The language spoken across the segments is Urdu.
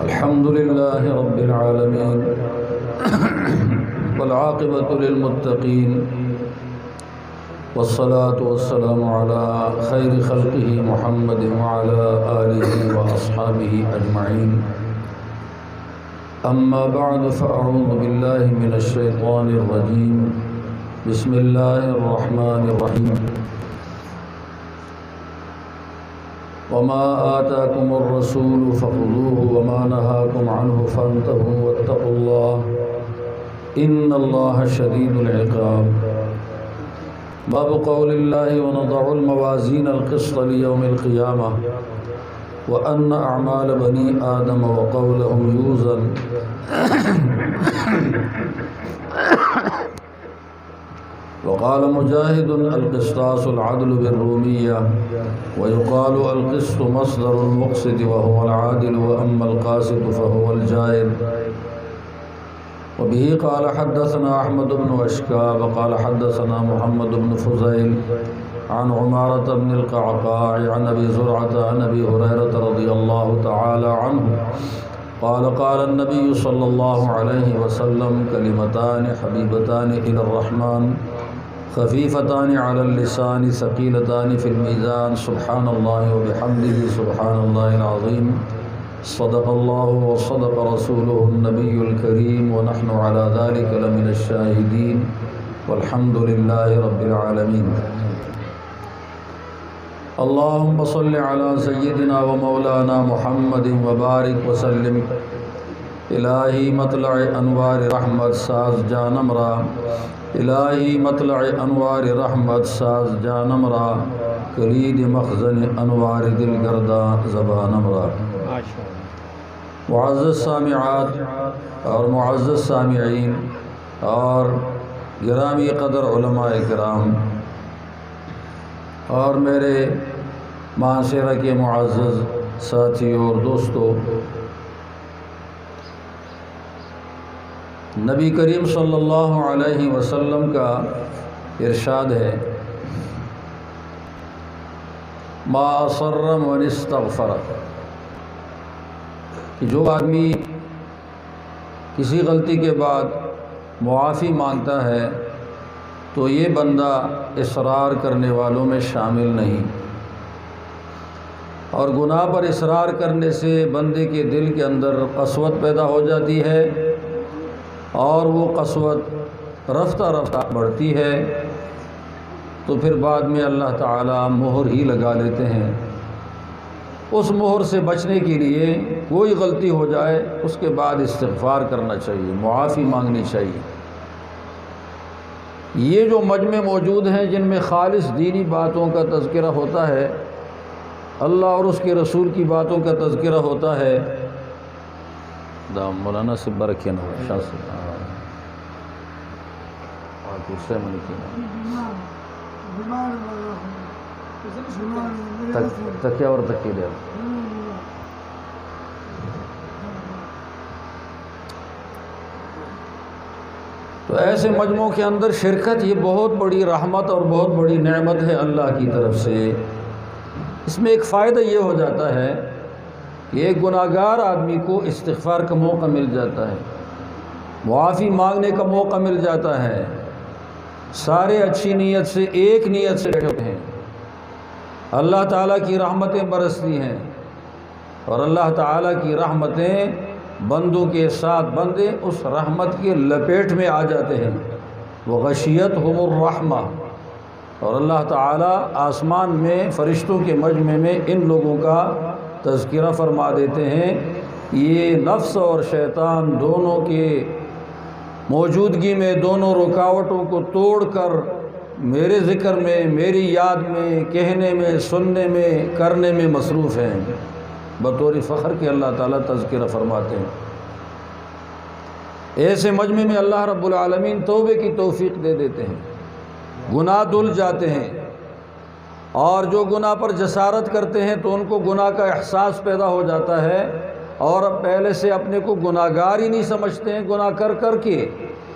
الحمد لله رب العالمين والعاقبة للمتقين والصلاة والسلام على خير خلقه محمد وعلى آله وأصحابه أجمعين. أما بعد فأعوذ بالله من الشيطان الرجيم. بسم الله الرحمن الرحيم. وما آتاكم الرسول فخذوه وما نهاكم عنه فانتهوا واتقوا الله إن الله شديد العقاب. باب قول الله ونضع الموازين القسط ليوم القيامة وأن أعمال بني آدم وقولهم يوزن. وقال مجاهد القسطاس العدل بالرومية ويقال القسط مصدر المقسط وهو العادل وأما القاسط فهو الجائر. وبه قال حدثنا أحمد بن أشكاب قال حدثنا محمد بن فضيل عن عمارة بن القعقاع عن أبي زرعة عن أبي هريرة رضي الله تعالى عنه قال قال النبي صلى الله عليه وسلم كلمتان حبيبتان إلى الرحمن خفيفتان على اللسان ثقيلتان في الميزان سبحان الله وبحمده سبحان الله العظيم. صدق الله وصدق رسوله النبي الكريم ونحن على ذلك لمن الشاهدين والحمد لله رب العالمين. اللهم صل على سيدنا ومولانا محمد وبارك وسلم. الہی مطلع انوار رحمت ساز جانمرا الہی مطلع انوار رحمت ساز جانمرا کلید مخزن انوار دل گردہ زبانمرا. معزز سامعات اور معزز سامعین اور گرامی قدر علماء کرام اور میرے معاشرہ کے معزز ساتھیوں اور دوستوں، نبی کریم صلی اللہ علیہ وسلم کا ارشاد ہے ما اصر من استغفر، کہ جو آدمی کسی غلطی کے بعد معافی مانگتا ہے تو یہ بندہ اصرار کرنے والوں میں شامل نہیں. اور گناہ پر اصرار کرنے سے بندے کے دل کے اندر قسوت پیدا ہو جاتی ہے اور وہ قسوت رفتہ رفتہ بڑھتی ہے تو پھر بعد میں اللہ تعالیٰ مہر ہی لگا لیتے ہیں. اس مہر سے بچنے کے لیے کوئی غلطی ہو جائے اس کے بعد استغفار کرنا چاہیے، معافی مانگنی چاہیے. یہ جو مجمع موجود ہیں جن میں خالص دینی باتوں کا تذکرہ ہوتا ہے، اللہ اور اس کے رسول کی باتوں کا تذکرہ ہوتا ہے. مولانا سے برکین ہو شاہ سے تکیہ اور تکیہ دے. تو ایسے مجموعوں کے اندر شرکت یہ بہت بڑی رحمت اور بہت بڑی نعمت ہے اللہ کی طرف سے. اس میں ایک فائدہ یہ ہو جاتا ہے کہ ایک گناہگار آدمی کو استغفار کا موقع مل جاتا ہے، معافی مانگنے کا موقع مل جاتا ہے. سارے اچھی نیت سے ایک نیت سے بیٹھے ہوتے ہیں، اللہ تعالیٰ کی رحمتیں برستی ہیں اور اللہ تعالیٰ کی رحمتیں بندوں کے ساتھ بندے اس رحمت کے لپیٹ میں آ جاتے ہیں. وغشیتہم الرحمہ، اور اللہ تعالیٰ آسمان میں فرشتوں کے مجمع میں ان لوگوں کا تذکرہ فرما دیتے ہیں. یہ نفس اور شیطان دونوں کے موجودگی میں دونوں رکاوٹوں کو توڑ کر میرے ذکر میں، میری یاد میں، کہنے میں، سننے میں، کرنے میں مصروف ہیں. بطور فخر کے اللہ تعالیٰ تذکرہ فرماتے ہیں. ایسے مجمع میں اللہ رب العالمین توبے کی توفیق دے دیتے ہیں، گناہ دھل جاتے ہیں. اور جو گناہ پر جسارت کرتے ہیں تو ان کو گناہ کا احساس پیدا ہو جاتا ہے اور اب پہلے سے اپنے کو گناہگار ہی نہیں سمجھتے ہیں. گناہ کر کر کے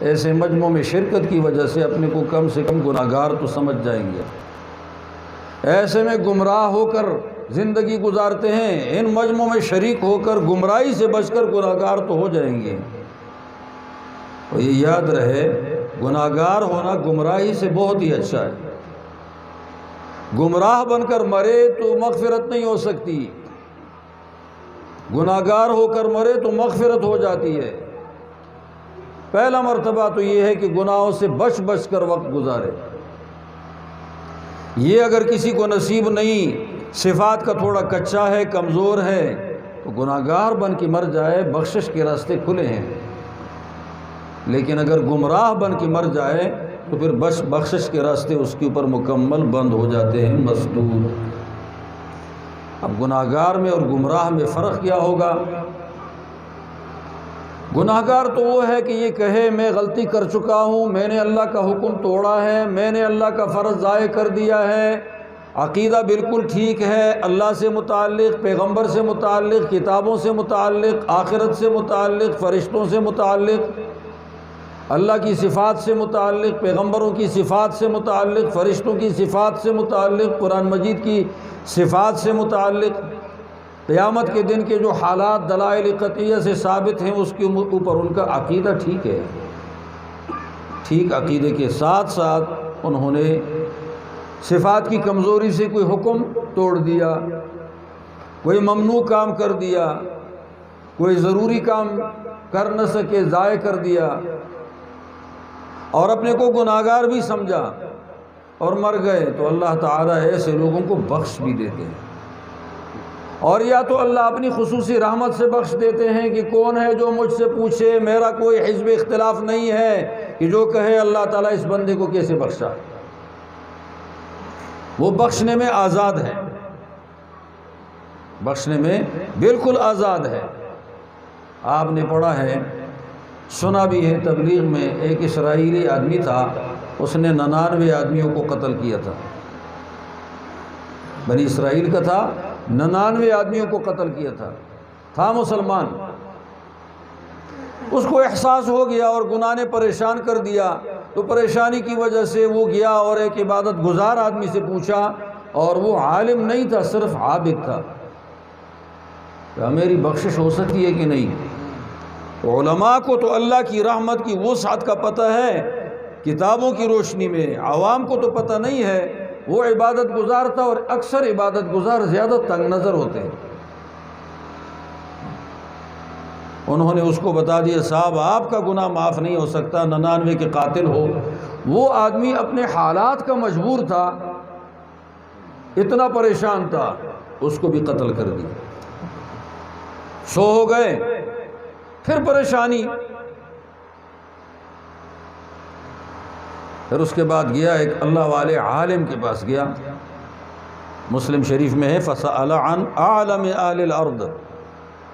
ایسے مجموعوں میں شرکت کی وجہ سے اپنے کو کم سے کم گناہگار تو سمجھ جائیں گے. ایسے میں گمراہ ہو کر زندگی گزارتے ہیں، ان مجموعوں میں شریک ہو کر گمراہی سے بچ کر گناہگار تو ہو جائیں گے۔ تو یہ یاد رہے، گناہگار ہونا گمراہی سے بہت ہی اچھا ہے۔ گمراہ بن کر مرے تو مغفرت نہیں ہو سکتی، گناہگار ہو کر مرے تو مغفرت ہو جاتی ہے۔ پہلا مرتبہ تو یہ ہے کہ گناہوں سے بچ بچ کر وقت گزارے۔ یہ اگر کسی کو نصیب نہیں، صفات کا تھوڑا کچا ہے، کمزور ہے، تو گناہگار بن کے مر جائے، بخشش کے راستے کھلے ہیں۔ لیکن اگر گمراہ بن کے مر جائے تو پھر بخشش کے راستے اس کے اوپر مکمل بند ہو جاتے ہیں، مسدود۔ اب گناہگار میں اور گمراہ میں فرق کیا ہوگا؟ گناہگار تو وہ ہے کہ یہ کہے میں غلطی کر چکا ہوں، میں نے اللہ کا حکم توڑا ہے، میں نے اللہ کا فرض ضائع کر دیا ہے، عقیدہ بالکل ٹھیک ہے، اللہ سے متعلق، پیغمبر سے متعلق، کتابوں سے متعلق، آخرت سے متعلق، فرشتوں سے متعلق، اللہ کی صفات سے متعلق، پیغمبروں کی صفات سے متعلق، فرشتوں کی صفات سے متعلق، قرآن مجید کی صفات سے متعلق، قیامت کے دن کے جو حالات دلائل قطعیہ سے ثابت ہیں اس کے اوپر ان کا عقیدہ ٹھیک ہے۔ ٹھیک عقیدے کے ساتھ ساتھ انہوں نے صفات کی کمزوری سے کوئی حکم توڑ دیا، کوئی ممنوع کام کر دیا، کوئی ضروری کام کر نہ سکے ضائع کر دیا، اور اپنے کو گناہگار بھی سمجھا اور مر گئے، تو اللہ تعالیٰ ایسے لوگوں کو بخش بھی دیتے ہیں۔ اور یا تو اللہ اپنی خصوصی رحمت سے بخش دیتے ہیں کہ کون ہے جو مجھ سے پوچھے، میرا کوئی حزب اختلاف نہیں ہے کہ جو کہے اللہ تعالیٰ اس بندے کو کیسے بخشا، وہ بخشنے میں آزاد ہے، بخشنے میں بالکل آزاد ہے۔ آپ نے پڑھا ہے، سنا بھی ہے، تبلیغ میں ایک اسرائیلی آدمی تھا، اس نے 99 آدمیوں کو قتل کیا تھا، بنی اسرائیل کا تھا، 99 آدمیوں کو قتل کیا تھا مسلمان۔ اس کو احساس ہو گیا اور گناہ نے پریشان کر دیا، تو پریشانی کی وجہ سے وہ گیا اور ایک عبادت گزار آدمی سے پوچھا، اور وہ عالم نہیں تھا، صرف عابد تھا، کہ میری بخشش ہو سکتی ہے کہ نہیں؟ علماء کو تو اللہ کی رحمت کی وسعت کا پتہ ہے، کتابوں کی روشنی میں، عوام کو تو پتہ نہیں ہے۔ وہ عبادت گزار تھا، اور اکثر عبادت گزار زیادہ تنگ نظر ہوتے ہیں۔ انہوں نے اس کو بتا دیا، صاحب آپ کا گناہ معاف نہیں ہو سکتا، 99 کے قاتل ہو۔ وہ آدمی اپنے حالات کا مجبور تھا، اتنا پریشان تھا، اس کو بھی قتل کر دیا۔ سو ہو گئے، پھر پریشانی، پھر اس کے بعد گیا ایک اللہ والے عالم کے پاس گیا، مسلم شریف میں ہے، فَسَأَلَ عَنْ أَعْلَمِ أَهْلِ الْأَرْضِ،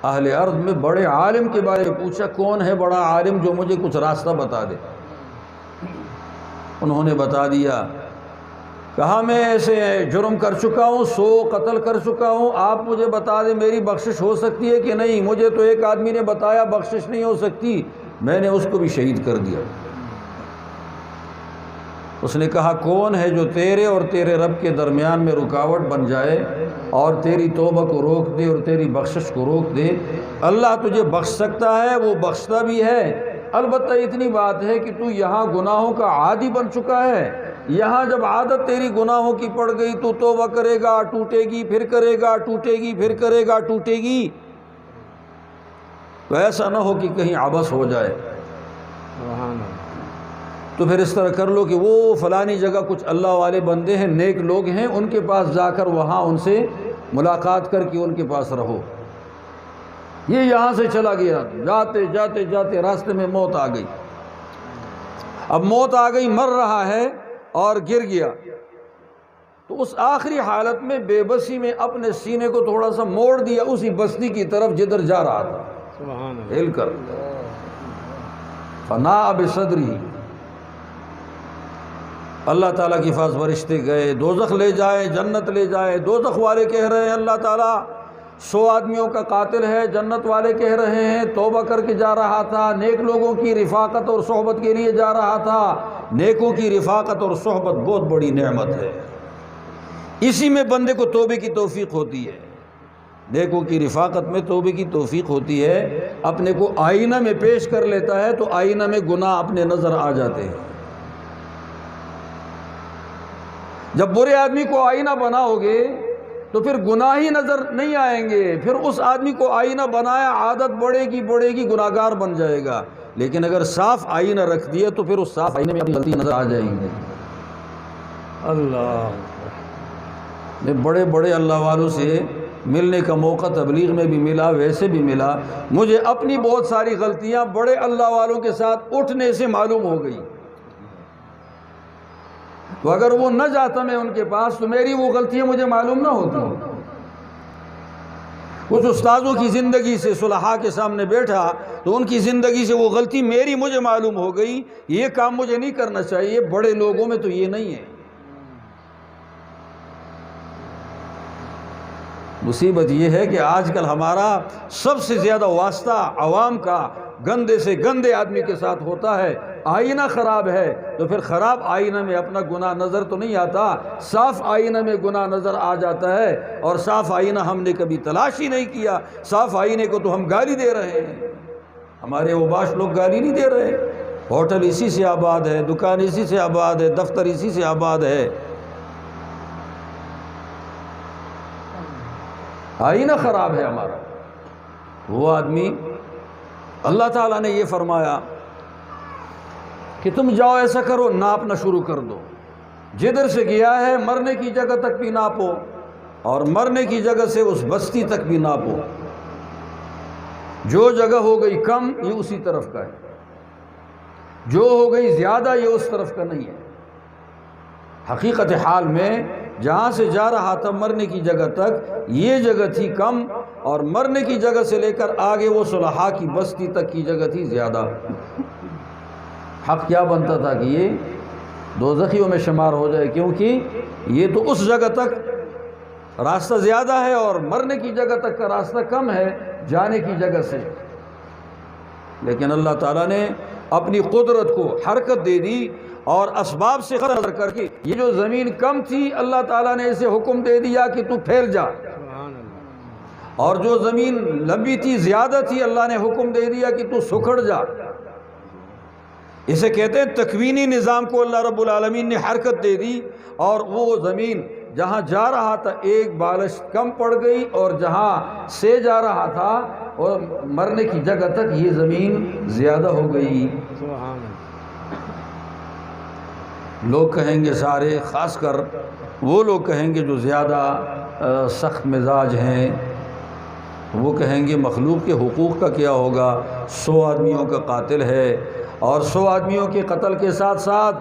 اہل ارض میں بڑے عالم کے بارے میں پوچھا، کون ہے بڑا عالم جو مجھے کچھ راستہ بتا دے۔ انہوں نے بتا دیا، کہا میں ایسے جرم کر چکا ہوں، 100 قتل کر چکا ہوں، آپ مجھے بتا دیں میری بخشش ہو سکتی ہے کہ نہیں؟ مجھے تو ایک آدمی نے بتایا بخشش نہیں ہو سکتی، میں نے اس کو بھی شہید کر دیا۔ اس نے کہا، کون ہے جو تیرے اور تیرے رب کے درمیان میں رکاوٹ بن جائے اور تیری توبہ کو روک دے اور تیری بخشش کو روک دے؟ اللہ تجھے بخش سکتا ہے، وہ بخشتا بھی ہے، البتہ اتنی بات ہے کہ تو یہاں گناہوں کا عادی بن چکا ہے، یہاں جب عادت تیری گناہوں کی پڑ گئی تو توبہ کرے گا، ٹوٹے گی، پھر کرے گا، ٹوٹے گی، پھر کرے گا، ٹوٹے گی، تو ایسا نہ ہو کہ کہیں عبث ہو جائے۔ تو پھر اس طرح کر لو کہ وہ فلانی جگہ کچھ اللہ والے بندے ہیں، نیک لوگ ہیں، ان کے پاس جا کر وہاں ان سے ملاقات کر کے ان کے پاس رہو۔ یہ یہاں سے چلا گیا، جاتے جاتے جاتے راستے میں موت آ گئی۔ اب موت آ گئی، مر رہا ہے اور گر گیا، تو اس آخری حالت میں بے بسی میں اپنے سینے کو تھوڑا سا موڑ دیا اسی بستی کی طرف جدھر جا رہا تھا، ہل کر فناء بصدری۔ اللہ تعالیٰ کے پاس فرشتے گئے، دوزخ لے جائے، جنت لے جائے۔ دوزخ والے کہہ رہے ہیں اللہ تعالیٰ 100 آدمیوں کا قاتل ہے، جنت والے کہہ رہے ہیں توبہ کر کے جا رہا تھا، نیک لوگوں کی رفاقت اور صحبت کے لیے جا رہا تھا۔ نیکوں کی رفاقت اور صحبت بہت بڑی نعمت ہے، اسی میں بندے کو توبے کی توفیق ہوتی ہے، نیکوں کی رفاقت میں توبے کی توفیق ہوتی ہے۔ اپنے کو آئینہ میں پیش کر لیتا ہے تو آئینہ میں گناہ اپنے نظر آ جاتے ہیں۔ جب برے آدمی کو آئینہ بناؤ گے تو پھر گناہ ہی نظر نہیں آئیں گے، پھر اس آدمی کو آئینہ بنایا، عادت بڑھے گی گناہگار بن جائے گا۔ لیکن اگر صاف آئینہ رکھ دیا تو پھر اس صاف آئینے میں اپنی غلطی نظر آ جائیں گی۔ اللہ میں بڑے بڑے اللہ والوں سے ملنے کا موقع تبلیغ میں بھی ملا، ویسے بھی ملا، مجھے اپنی بہت ساری غلطیاں بڑے اللہ والوں کے ساتھ اٹھنے سے معلوم ہو گئی۔ تو اگر وہ نہ جاتا میں ان کے پاس تو میری وہ غلطیاں مجھے معلوم نہ ہوتی۔ کچھ استاذوں کی زندگی سے صلحاء کے سامنے بیٹھا تو ان کی زندگی سے وہ غلطی مجھے معلوم ہو گئی، یہ کام مجھے نہیں کرنا چاہیے، بڑے لوگوں میں تو یہ نہیں ہے۔ مصیبت یہ ہے کہ آج کل ہمارا سب سے زیادہ واسطہ عوام کا گندے سے گندے آدمی کے ساتھ ہوتا ہے۔ آئینہ خراب ہے تو پھر خراب آئینہ میں اپنا گناہ نظر تو نہیں آتا، صاف آئینہ میں گناہ نظر آ جاتا ہے، اور صاف آئینہ ہم نے کبھی تلاش ہی نہیں کیا۔ صاف آئینے کو تو ہم گالی دے رہے ہیں، ہمارے اوباش لوگ گالی نہیں دے رہے۔ ہوٹل اسی سے آباد ہے، دکان اسی سے آباد ہے، دفتر اسی سے آباد ہے۔ آئینہ خراب ہے ہمارا۔ وہ آدمی، اللہ تعالیٰ نے یہ فرمایا کہ تم جاؤ ایسا کرو، ناپنا شروع کر دو، جدھر سے گیا ہے مرنے کی جگہ تک بھی ناپو، اور مرنے کی جگہ سے اس بستی تک بھی ناپو۔ جو جگہ ہو گئی کم یہ اسی طرف کا ہے، جو ہو گئی زیادہ یہ اس طرف کا نہیں ہے۔ حقیقت حال میں جہاں سے جا رہا تھا مرنے کی جگہ تک یہ جگہ تھی کم، اور مرنے کی جگہ سے لے کر آگے وہ صلحاء کی بستی تک کی جگہ تھی زیادہ۔ حق کیا بنتا تھا کہ یہ دوزخیوں میں شمار ہو جائے، کیونکہ یہ تو اس جگہ تک راستہ زیادہ ہے اور مرنے کی جگہ تک کا راستہ کم ہے جانے کی جگہ سے۔ لیکن اللہ تعالیٰ نے اپنی قدرت کو حرکت دے دی، اور اسباب سے قدر کر کے یہ جو زمین کم تھی اللہ تعالیٰ نے اسے حکم دے دیا کہ تو پھیل جا، اور جو زمین لمبی تھی زیادہ تھی اللہ نے حکم دے دیا کہ تو سکھڑ جا۔ اسے کہتے ہیں تکوینی نظام کو اللہ رب العالمین نے حرکت دے دی، اور وہ زمین جہاں جا رہا تھا ایک بالش کم پڑ گئی، اور جہاں سے جا رہا تھا اور مرنے کی جگہ تک یہ زمین زیادہ ہو گئی۔ لوگ کہیں گے سارے، خاص کر وہ لوگ کہیں گے جو زیادہ سخت مزاج ہیں، وہ کہیں گے مخلوق کے حقوق کا کیا ہوگا، 100 آدمیوں کا قاتل ہے، اور 100 آدمیوں کے قتل کے ساتھ ساتھ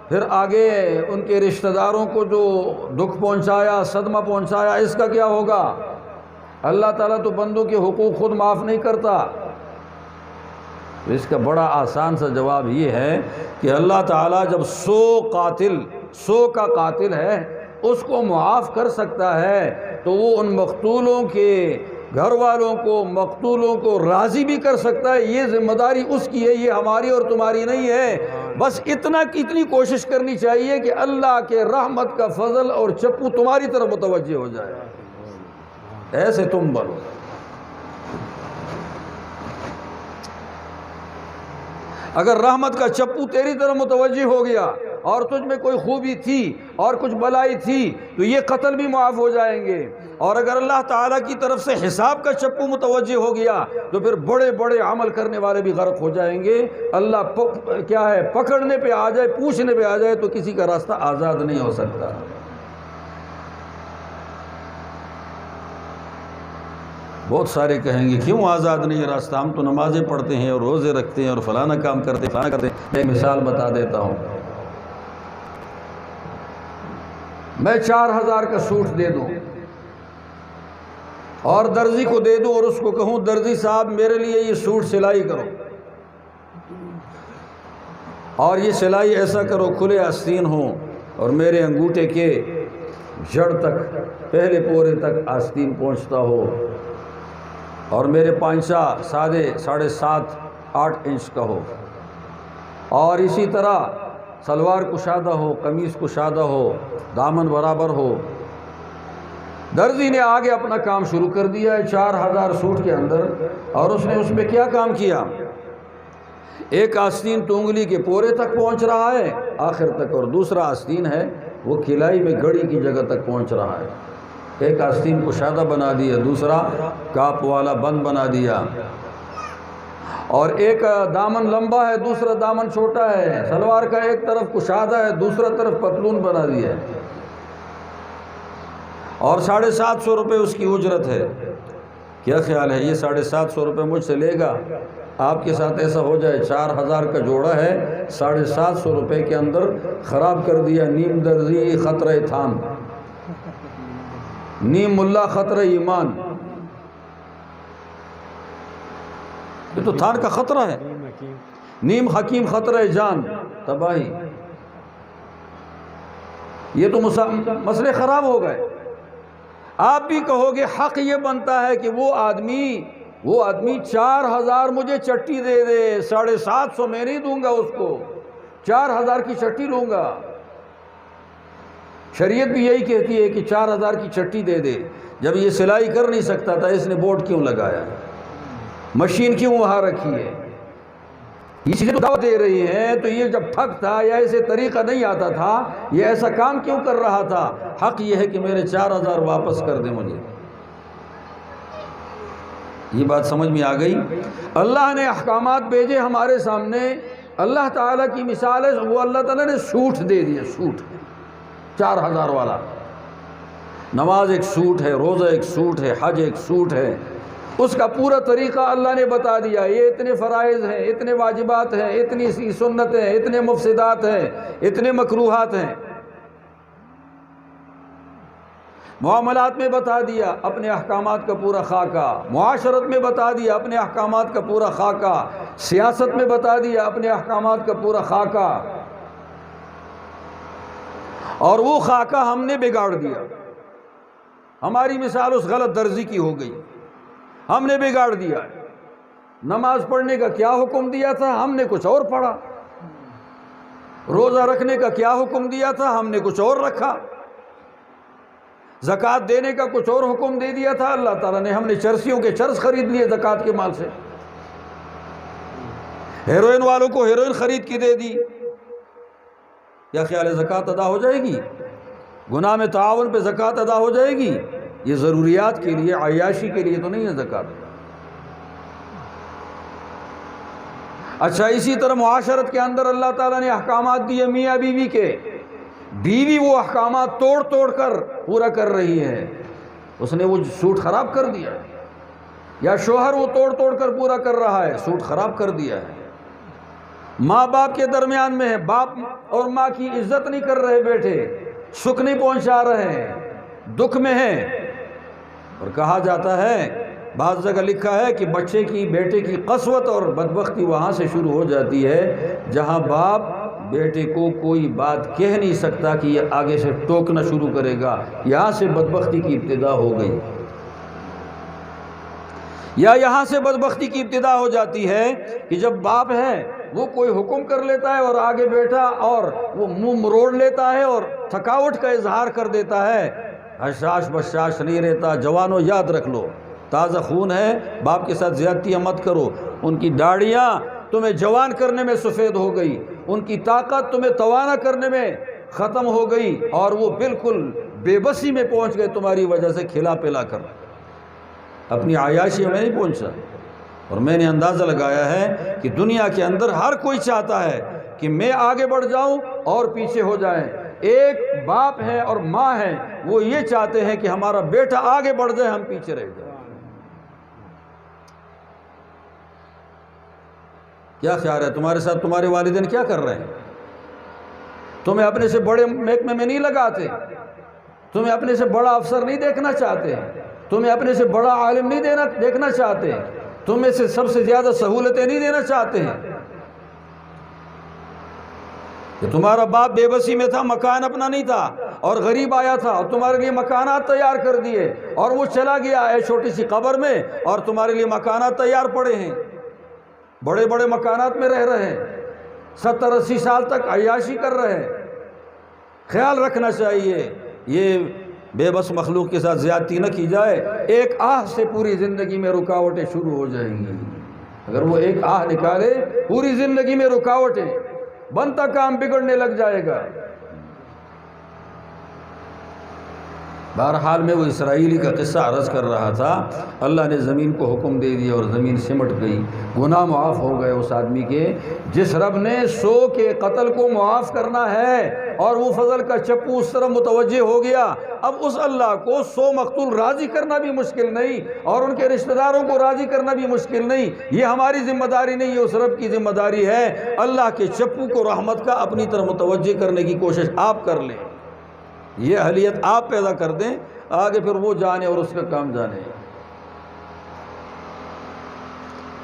پھر آگے ان کے رشتہ داروں کو جو دکھ پہنچایا، صدمہ پہنچایا، اس کا کیا ہوگا؟ اللہ تعالیٰ تو بندوں کے حقوق خود معاف نہیں کرتا۔ تو اس کا بڑا آسان سا جواب یہ ہے کہ اللہ تعالیٰ جب 100 کا قاتل ہے اس کو معاف کر سکتا ہے تو وہ ان مقتولوں کے گھر والوں کو، مقتولوں کو راضی بھی کر سکتا ہے۔ یہ ذمہ داری اس کی ہے، یہ ہماری اور تمہاری نہیں ہے۔ بس اتنی کوشش کرنی چاہیے کہ اللہ کے رحمت کا فضل اور چپو تمہاری طرف متوجہ ہو جائے، ایسے تم بنو۔ اگر رحمت کا چپو تیری طرف متوجہ ہو گیا اور تجھ میں کوئی خوبی تھی اور کچھ بلائی تھی تو یہ قتل بھی معاف ہو جائیں گے، اور اگر اللہ تعالیٰ کی طرف سے حساب کا چپو متوجہ ہو گیا تو پھر بڑے بڑے عمل کرنے والے بھی غرق ہو جائیں گے۔ اللہ کیا ہے، پکڑنے پہ آ جائے، پوچھنے پہ آ جائے تو کسی کا راستہ آزاد نہیں ہو سکتا۔ بہت سارے کہیں گے کیوں آزاد نہیں ہے راستہ، ہم تو نمازیں پڑھتے ہیں اور روزے رکھتے ہیں اور فلانا کام کرتے ہیں، میں ایک مثال بتا دیتا ہوں۔ میں 4000 کا سوٹ دے دوں اور درزی کو دے دوں اور اس کو کہوں درزی صاحب میرے لیے یہ سوٹ سلائی کرو، اور یہ سلائی ایسا کرو کھلے آستین ہوں اور میرے انگوٹھے کے جڑ تک، پہلے پورے تک آستین پہنچتا ہو، اور میرے پانچا سادے 7.5-8 انچ کا ہو، اور اسی طرح سلوار کشادہ ہو، قمیص کشادہ ہو، دامن برابر ہو، درزی نے آگے اپنا کام شروع کر دیا ہے 4000 سوٹ کے اندر، اور اس نے اس میں کیا کام کیا؟ ایک آستین تو انگلی کے پورے تک پہنچ رہا ہے آخر تک، اور دوسرا آستین ہے وہ کلائی میں گھڑی کی جگہ تک پہنچ رہا ہے۔ ایک آستین کشادہ بنا دیا، دوسرا کاپ والا بند بنا دیا، اور ایک دامن لمبا ہے دوسرا دامن چھوٹا ہے، سلوار کا ایک طرف کشادہ ہے دوسرا طرف پتلون بنا دیا ہے، اور 750 روپے اس کی اجرت ہے۔ کیا خیال ہے یہ 750 روپے مجھ سے لے گا؟ آپ کے ساتھ ایسا ہو جائے 4000 کا جوڑا ہے، 750 روپے کے اندر خراب کر دیا، نیم درزی خطرہ تھان، نیم ملا خطرہ ایمان، یہ تو تھان کا خطرہ ہے، نیم حکیم خطرہ جان، تباہی، یہ تو مسئلے خراب ہو گئے۔ آپ بھی کہو گے حق یہ بنتا ہے کہ وہ آدمی 4000 مجھے چٹی دے دے، 750 میں نہیں دوں گا اس کو، 4000 کی چٹی لوں گا۔ شریعت بھی یہی کہتی ہے کہ 4000 کی چٹی دے دے۔ جب یہ سلائی کر نہیں سکتا تھا اس نے بورڈ کیوں لگایا، مشین کیوں وہاں رکھی ہے؟ اس لیے دعوت دے رہی ہیں، تو یہ جب ٹھگ تھا یا ایسے طریقہ نہیں آتا تھا، یہ ایسا کام کیوں کر رہا تھا؟ حق یہ ہے کہ میرے 4000 واپس کر دے مجھے۔ یہ بات سمجھ میں آ گئی؟ اللہ نے احکامات بھیجے ہمارے سامنے، اللہ تعالیٰ کی مثال ہے، وہ اللہ تعالیٰ نے سوٹ دے دیا، سوٹ 4000 والا۔ نماز ایک سوٹ ہے، روزہ ایک سوٹ ہے، حج ایک سوٹ ہے، اس کا پورا طریقہ اللہ نے بتا دیا۔ یہ اتنے فرائض ہیں، اتنے واجبات ہیں، اتنی سی سنت ہیں، اتنے مفسدات ہیں، اتنے مکروہات ہیں۔ معاملات میں بتا دیا اپنے احکامات کا پورا خاکہ، معاشرت میں بتا دیا اپنے احکامات کا پورا خاکہ، سیاست میں بتا دیا اپنے احکامات کا پورا خاکہ، اور وہ خاکہ ہم نے بگاڑ دیا۔ ہماری مثال اس غلط درزی کی ہو گئی، ہم نے بگاڑ دیا۔ نماز پڑھنے کا کیا حکم دیا تھا، ہم نے کچھ اور پڑھا۔ روزہ رکھنے کا کیا حکم دیا تھا، ہم نے کچھ اور رکھا۔ زکوٰۃ دینے کا کچھ اور حکم دے دیا تھا اللہ تعالیٰ نے، ہم نے چرسیوں کے چرس خرید لیے زکوٰۃ کے مال سے، ہیروئن والوں کو ہیروئن خرید کے دے دی۔ کیا خیال ہے زکوٰۃ ادا ہو جائے گی؟ گناہ میں تعاون پہ زکوٰۃ ادا ہو جائے گی؟ یہ ضروریات کے لیے، عیاشی کے لیے تو نہیں ہے زکوٰۃ۔ اچھا، اسی طرح معاشرت کے اندر اللہ تعالیٰ نے احکامات دیے میاں بیوی کے، بیوی وہ احکامات توڑ توڑ کر پورا کر رہی ہے، اس نے وہ سوٹ خراب کر دیا، یا شوہر وہ توڑ توڑ کر پورا کر رہا ہے، سوٹ خراب کر دیا ہے۔ ماں باپ کے درمیان میں ہے، باپ اور ماں کی عزت نہیں کر رہے بیٹے، سکھ نہیں پہنچا رہے ہیں، دکھ میں ہیں۔ اور کہا جاتا ہے، بعض جگہ لکھا ہے کہ بچے کی، بیٹے کی قسوت اور بدبختی وہاں سے شروع ہو جاتی ہے جہاں باپ بیٹے کو کوئی بات کہہ نہیں سکتا کہ یہ آگے سے ٹوکنا شروع کرے گا، یہاں سے بدبختی کی ابتدا ہو گئی۔ یا یہاں سے بدبختی کی ابتدا ہو جاتی ہے کہ جب باپ ہے وہ کوئی حکم کر لیتا ہے اور آگے بیٹھا اور وہ منہ مروڑ لیتا ہے اور تھکاوٹ کا اظہار کر دیتا ہے، حشاش بشاش نہیں رہتا۔ جوانوں یاد رکھ لو، تازہ خون ہے، باپ کے ساتھ زیادتیاں مت کرو۔ ان کی داڑھیاں تمہیں جوان کرنے میں سفید ہو گئی، ان کی طاقت تمہیں توانا کرنے میں ختم ہو گئی، اور وہ بالکل بے بسی میں پہنچ گئے تمہاری وجہ سے، کھلا پلا کر اپنی عیاشی میں نہیں پہنچا۔ اور میں نے اندازہ لگایا ہے کہ دنیا کے اندر ہر کوئی چاہتا ہے کہ میں آگے بڑھ جاؤں اور پیچھے ہو جائیں۔ ایک باپ ہے اور ماں ہے، وہ یہ چاہتے ہیں کہ ہمارا بیٹا آگے بڑھ جائے، ہم پیچھے رہ جائیں۔ کیا خیال ہے تمہارے ساتھ تمہارے والدین کیا کر رہے ہیں؟ تمہیں اپنے سے بڑے محکمے میں نہیں لگاتے، تمہیں اپنے سے بڑا افسر نہیں دیکھنا چاہتے، تمہیں اپنے سے بڑا عالم نہیں دیکھنا چاہتے، تمہیں سے سب سے زیادہ سہولتیں نہیں دینا چاہتے ہیں۔ کہ تمہارا باپ بے بسی میں تھا، مکان اپنا نہیں تھا، اور غریب آیا تھا اور تمہارے لیے مکانات تیار کر دیے، اور وہ چلا گیا ہے چھوٹی سی قبر میں، اور تمہارے لیے مکانات تیار پڑے ہیں، بڑے بڑے مکانات میں رہ رہے ہیں، 70-80 سال تک عیاشی کر رہے ہیں۔ خیال رکھنا چاہیے، یہ بے بس مخلوق کے ساتھ زیادتی نہ کی جائے، ایک آہ سے پوری زندگی میں رکاوٹیں شروع ہو جائیں گی۔ اگر وہ ایک آہ نکالے پوری زندگی میں رکاوٹیں، بنتا کام بگڑنے لگ جائے گا۔ بہرحال میں وہ اسرائیلی کا قصہ عرض کر رہا تھا، اللہ نے زمین کو حکم دے دیا اور زمین سمٹ گئی، گناہ معاف ہو گئے اس آدمی کے۔ جس رب نے 100 کے قتل کو معاف کرنا ہے اور وہ فضل کا چپو اس طرف متوجہ ہو گیا، اب اس اللہ کو 100 مقتول راضی کرنا بھی مشکل نہیں اور ان کے رشتہ داروں کو راضی کرنا بھی مشکل نہیں۔ یہ ہماری ذمہ داری نہیں، یہ اس رب کی ذمہ داری ہے۔ اللہ کے چپو کو رحمت کا اپنی طرف متوجہ کرنے کی کوشش آپ کر لیں، یہ اہلیت آپ پیدا کر دیں، آگے پھر وہ جانے اور اس کا کام جانے۔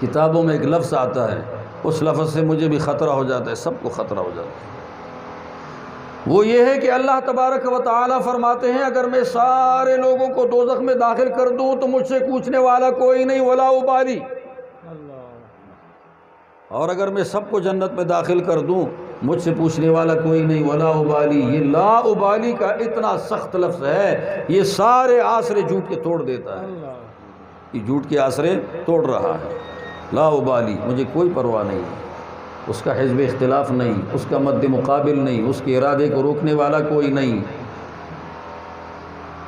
کتابوں میں ایک لفظ آتا ہے، اس لفظ سے مجھے بھی خطرہ ہو جاتا ہے، سب کو خطرہ ہو جاتا ہے۔ وہ یہ ہے کہ اللہ تبارک و تعالیٰ فرماتے ہیں اگر میں سارے لوگوں کو دوزخ میں داخل کر دوں تو مجھ سے پوچھنے والا کوئی نہیں، ولا ابالی، اور اگر میں سب کو جنت میں داخل کر دوں مجھ سے پوچھنے والا کوئی نہیں، ولا ابالی۔ یہ لا ابالی کا اتنا سخت لفظ ہے، یہ سارے آسرے جھوٹ کے توڑ دیتا ہے، یہ جھوٹ کے آسرے توڑ رہا ہے۔ لا ابالی، مجھے کوئی پرواہ نہیں، اس کا حزب اختلاف نہیں، اس کا مد مقابل نہیں، اس کے ارادے کو روکنے والا کوئی نہیں۔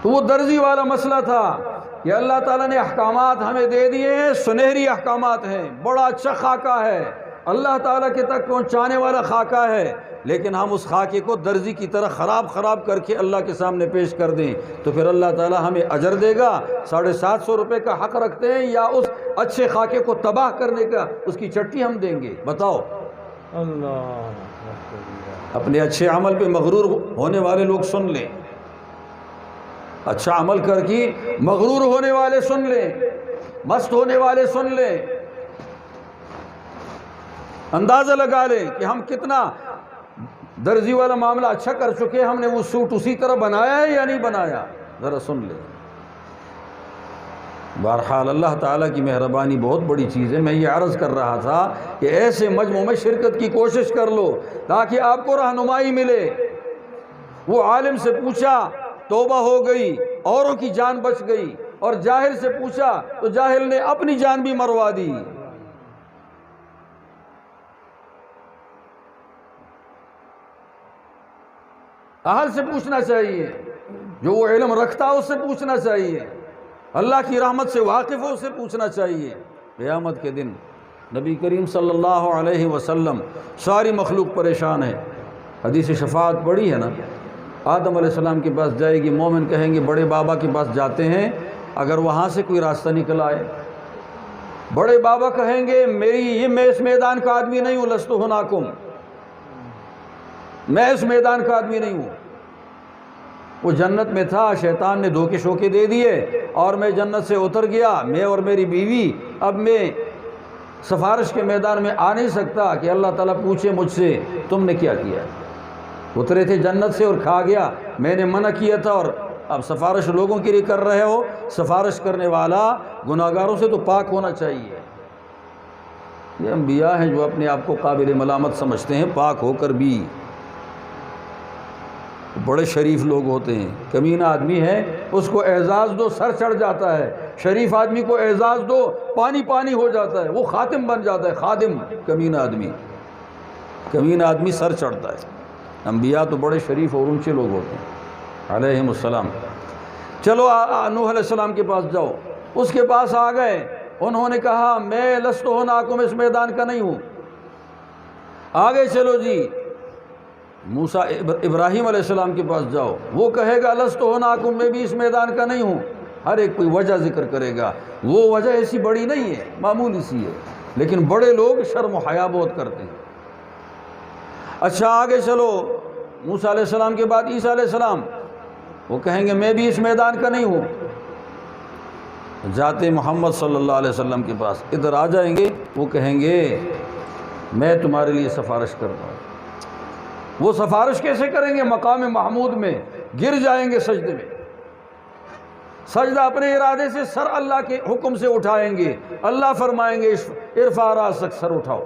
تو وہ درزی والا مسئلہ تھا کہ اللہ تعالیٰ نے احکامات ہمیں دے دیے ہیں، سنہری احکامات ہیں، بڑا اچھا خاکہ ہے، اللہ تعالیٰ کے تک پہنچانے والا خاکہ ہے، لیکن ہم اس خاکے کو درزی کی طرح خراب کر کے اللہ کے سامنے پیش کر دیں تو پھر اللہ تعالیٰ ہمیں اجر دے گا۔ 750 روپے کا حق رکھتے ہیں یا اس اچھے خاکے کو تباہ کرنے کا اس کی چٹی ہم دیں گے؟ بتاؤ۔ اپنے اچھے عمل پہ مغرور ہونے والے لوگ سن لیں، اچھا عمل کر کے مغرور ہونے والے سن لیں، مست ہونے والے سن لیں، اندازہ لگا لیں کہ ہم کتنا درزی والا معاملہ اچھا کر چکے، ہم نے وہ سوٹ اسی طرح بنایا ہے یا نہیں بنایا، ذرا سن لیں۔ بہرحال اللہ تعالیٰ کی مہربانی بہت بڑی چیز ہے۔ میں یہ عرض کر رہا تھا کہ ایسے مجمع میں شرکت کی کوشش کر لو تاکہ آپ کو رہنمائی ملے۔ وہ عالم سے پوچھا، توبہ ہو گئی، اوروں کی جان بچ گئی، اور جاہل سے پوچھا تو جاہل نے اپنی جان بھی مروا دی۔ اہل سے پوچھنا چاہیے، جو وہ علم رکھتا ہے اس سے پوچھنا چاہیے، اللہ کی رحمت سے واقف ہو اسے پوچھنا چاہیے۔ قیامت کے دن نبی کریم صلی اللہ علیہ وسلم، ساری مخلوق پریشان ہے، حدیث شفاعت پڑھی ہے نا، آدم علیہ السلام کے پاس جائے گی، مومن کہیں گے بڑے بابا کے پاس جاتے ہیں، اگر وہاں سے کوئی راستہ نکل آئے، بڑے بابا کہیں گے میں اس میدان کا آدمی نہیں ہوں، لست ہناکم، میں اس میدان کا آدمی نہیں ہوں، وہ جنت میں تھا، شیطان نے دھوکے شوکے دے دیے اور میں جنت سے اتر گیا، میں اور میری بیوی، اب میں سفارش کے میدان میں آ نہیں سکتا کہ اللہ تعالیٰ پوچھے مجھ سے تم نے کیا کیا، اترے تھے جنت سے اور کھا گیا، میں نے منع کیا تھا اور اب سفارش لوگوں کے لیے کر رہے ہو۔ سفارش کرنے والا گناہگاروں سے تو پاک ہونا چاہیے۔ یہ انبیاء ہیں جو اپنے آپ کو قابل ملامت سمجھتے ہیں، پاک ہو کر بھی بڑے شریف لوگ ہوتے ہیں۔ کمینہ آدمی ہے، اس کو اعزاز دو سر چڑھ جاتا ہے، شریف آدمی کو اعزاز دو پانی پانی ہو جاتا ہے، وہ خاتم بن جاتا ہے، خادم۔ کمینہ آدمی سر چڑھتا ہے۔ انبیاء تو بڑے شریف اور اونچے لوگ ہوتے ہیں علیہم السلام۔ چلو نوح علیہ السلام کے پاس جاؤ، اس کے پاس آ گئے، انہوں نے کہا میں لست ہناکم، اس میدان کا نہیں ہوں۔ آگے چلو جی، موسیٰ ابراہیم علیہ السلام کے پاس جاؤ، وہ کہے گا لست ہناکم، میں بھی اس میدان کا نہیں ہوں۔ ہر ایک کوئی وجہ ذکر کرے گا، وہ وجہ ایسی بڑی نہیں ہے، معمولی سی ہے، لیکن بڑے لوگ شرم و حیا بہت کرتے ہیں۔ اچھا آگے چلو، موسیٰ علیہ السلام کے بعد عیسیٰ علیہ السلام، وہ کہیں گے میں بھی اس میدان کا نہیں ہوں۔ جاتے محمد صلی اللہ علیہ وسلم کے پاس، ادھر آ جائیں گے، وہ کہیں گے میں تمہارے لیے سفارش کرتا ہوں۔ وہ سفارش کیسے کریں گے؟ مقام محمود میں گر جائیں گے سجدے میں، سجدہ اپنے ارادے سے، سر اللہ کے حکم سے اٹھائیں گے، اللہ فرمائیں گے ارفع راسک، سر اٹھاؤ۔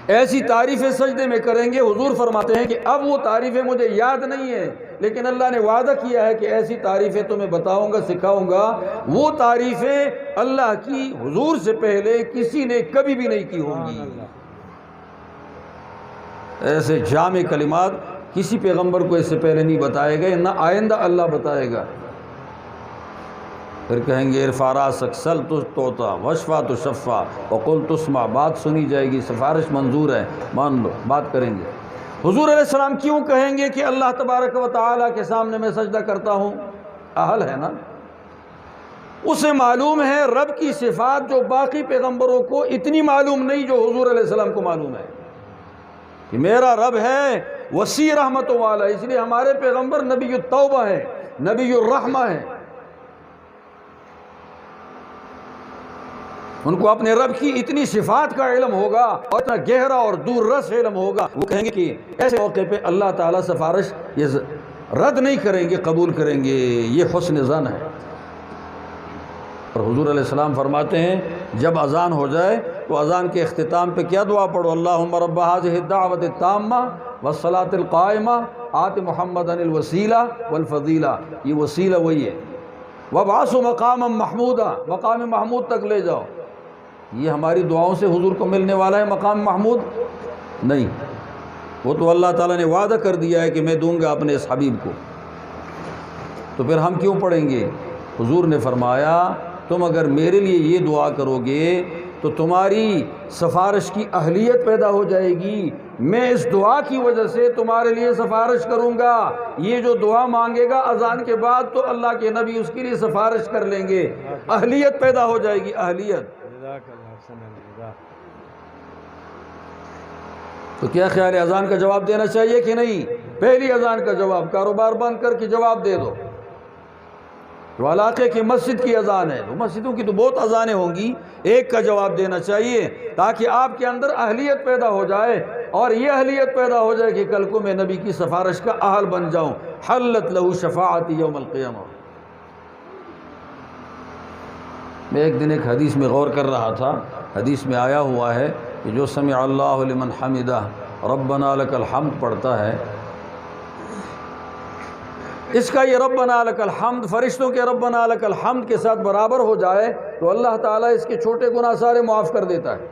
ایسی تعریفیں سجدے میں کریں گے. حضور فرماتے ہیں کہ اب وہ تعریفیں مجھے یاد نہیں ہیں، لیکن اللہ نے وعدہ کیا ہے کہ ایسی تعریفیں تمہیں بتاؤں گا، سکھاؤں گا. وہ تعریفیں اللہ کی حضور سے پہلے کسی نے کبھی بھی نہیں کی ہوں گی. ایسے جامع کلمات کسی پیغمبر کو اس سے پہلے نہیں بتائے گئے، نہ آئندہ اللہ بتائے گا. پھر کہیں گے ارفع راسک سل توتا وشفا تو شفا وقل تسمع، بات سنی جائے گی، سفارش منظور ہے، مان لو، بات کریں گے. حضور علیہ السلام کیوں کہیں گے کہ اللہ تبارک و تعالیٰ کے سامنے میں سجدہ کرتا ہوں؟ اہل ہے نا. اسے معلوم ہے رب کی صفات جو باقی پیغمبروں کو اتنی معلوم نہیں جو حضور علیہ السلام کو معلوم ہے، کہ میرا رب ہے وسیع رحمتوں والا. اس لیے ہمارے پیغمبر نبی التوبہ ہے، نبی الرحمہ ہے. ان کو اپنے رب کی اتنی صفات کا علم ہوگا اور اتنا گہرا اور دور رس علم ہوگا، وہ کہیں گے کہ ایسے موقع پہ اللہ تعالیٰ سفارش یہ رد نہیں کریں گے، قبول کریں گے. یہ حسن ظن ہے. اور حضور علیہ السلام فرماتے ہیں جب اذان ہو جائے تو اذان کے اختتام پہ کیا دعا پڑھو؟ اللہم رب هذه الدعوۃ التامہ والصلاۃ القائمہ آت محمدا الوسیلہ والفضیلہ. یہ وسیلہ وہی ہے. وابعثہ مقاما محمودا، مقام محمود تک لے جاؤ. یہ ہماری دعاؤں سے حضور کو ملنے والا ہے مقام محمود؟ نہیں، وہ تو اللہ تعالیٰ نے وعدہ کر دیا ہے کہ میں دوں گا اپنے اس حبیب کو. تو پھر ہم کیوں پڑھیں گے؟ حضور نے فرمایا تم اگر میرے لیے یہ دعا کرو گے تو تمہاری سفارش کی اہلیت پیدا ہو جائے گی. میں اس دعا کی وجہ سے تمہارے لیے سفارش کروں گا. یہ جو دعا مانگے گا اذان کے بعد تو اللہ کے نبی اس کے لیے سفارش کر لیں گے. اہلیت پیدا ہو جائے گی، اہلیت. تو کیا خیال ہے، اذان کا جواب دینا چاہیے کہ نہیں؟ پہلی اذان کا جواب کاروبار بند کر کے جواب دے دو. جو علاقے کی مسجد کی اذان ہے، مسجدوں کی تو بہت اذانیں ہوں گی، ایک کا جواب دینا چاہیے تاکہ آپ کے اندر اہلیت پیدا ہو جائے. اور یہ اہلیت پیدا ہو جائے کہ کل کو میں نبی کی سفارش کا اہل بن جاؤں. حلت لہ شفاعتی یوم القیامہ. میں ایک دن ایک حدیث میں غور کر رہا تھا. حدیث میں آیا ہوا ہے کہ جو سمع اللہ لمن حمدہ ربنا لک الحمد پڑھتا ہے، اس کا یہ ربنا لک الحمد فرشتوں کے ربنا لک الحمد کے ساتھ برابر ہو جائے تو اللہ تعالیٰ اس کے چھوٹے گناہ سارے معاف کر دیتا ہے.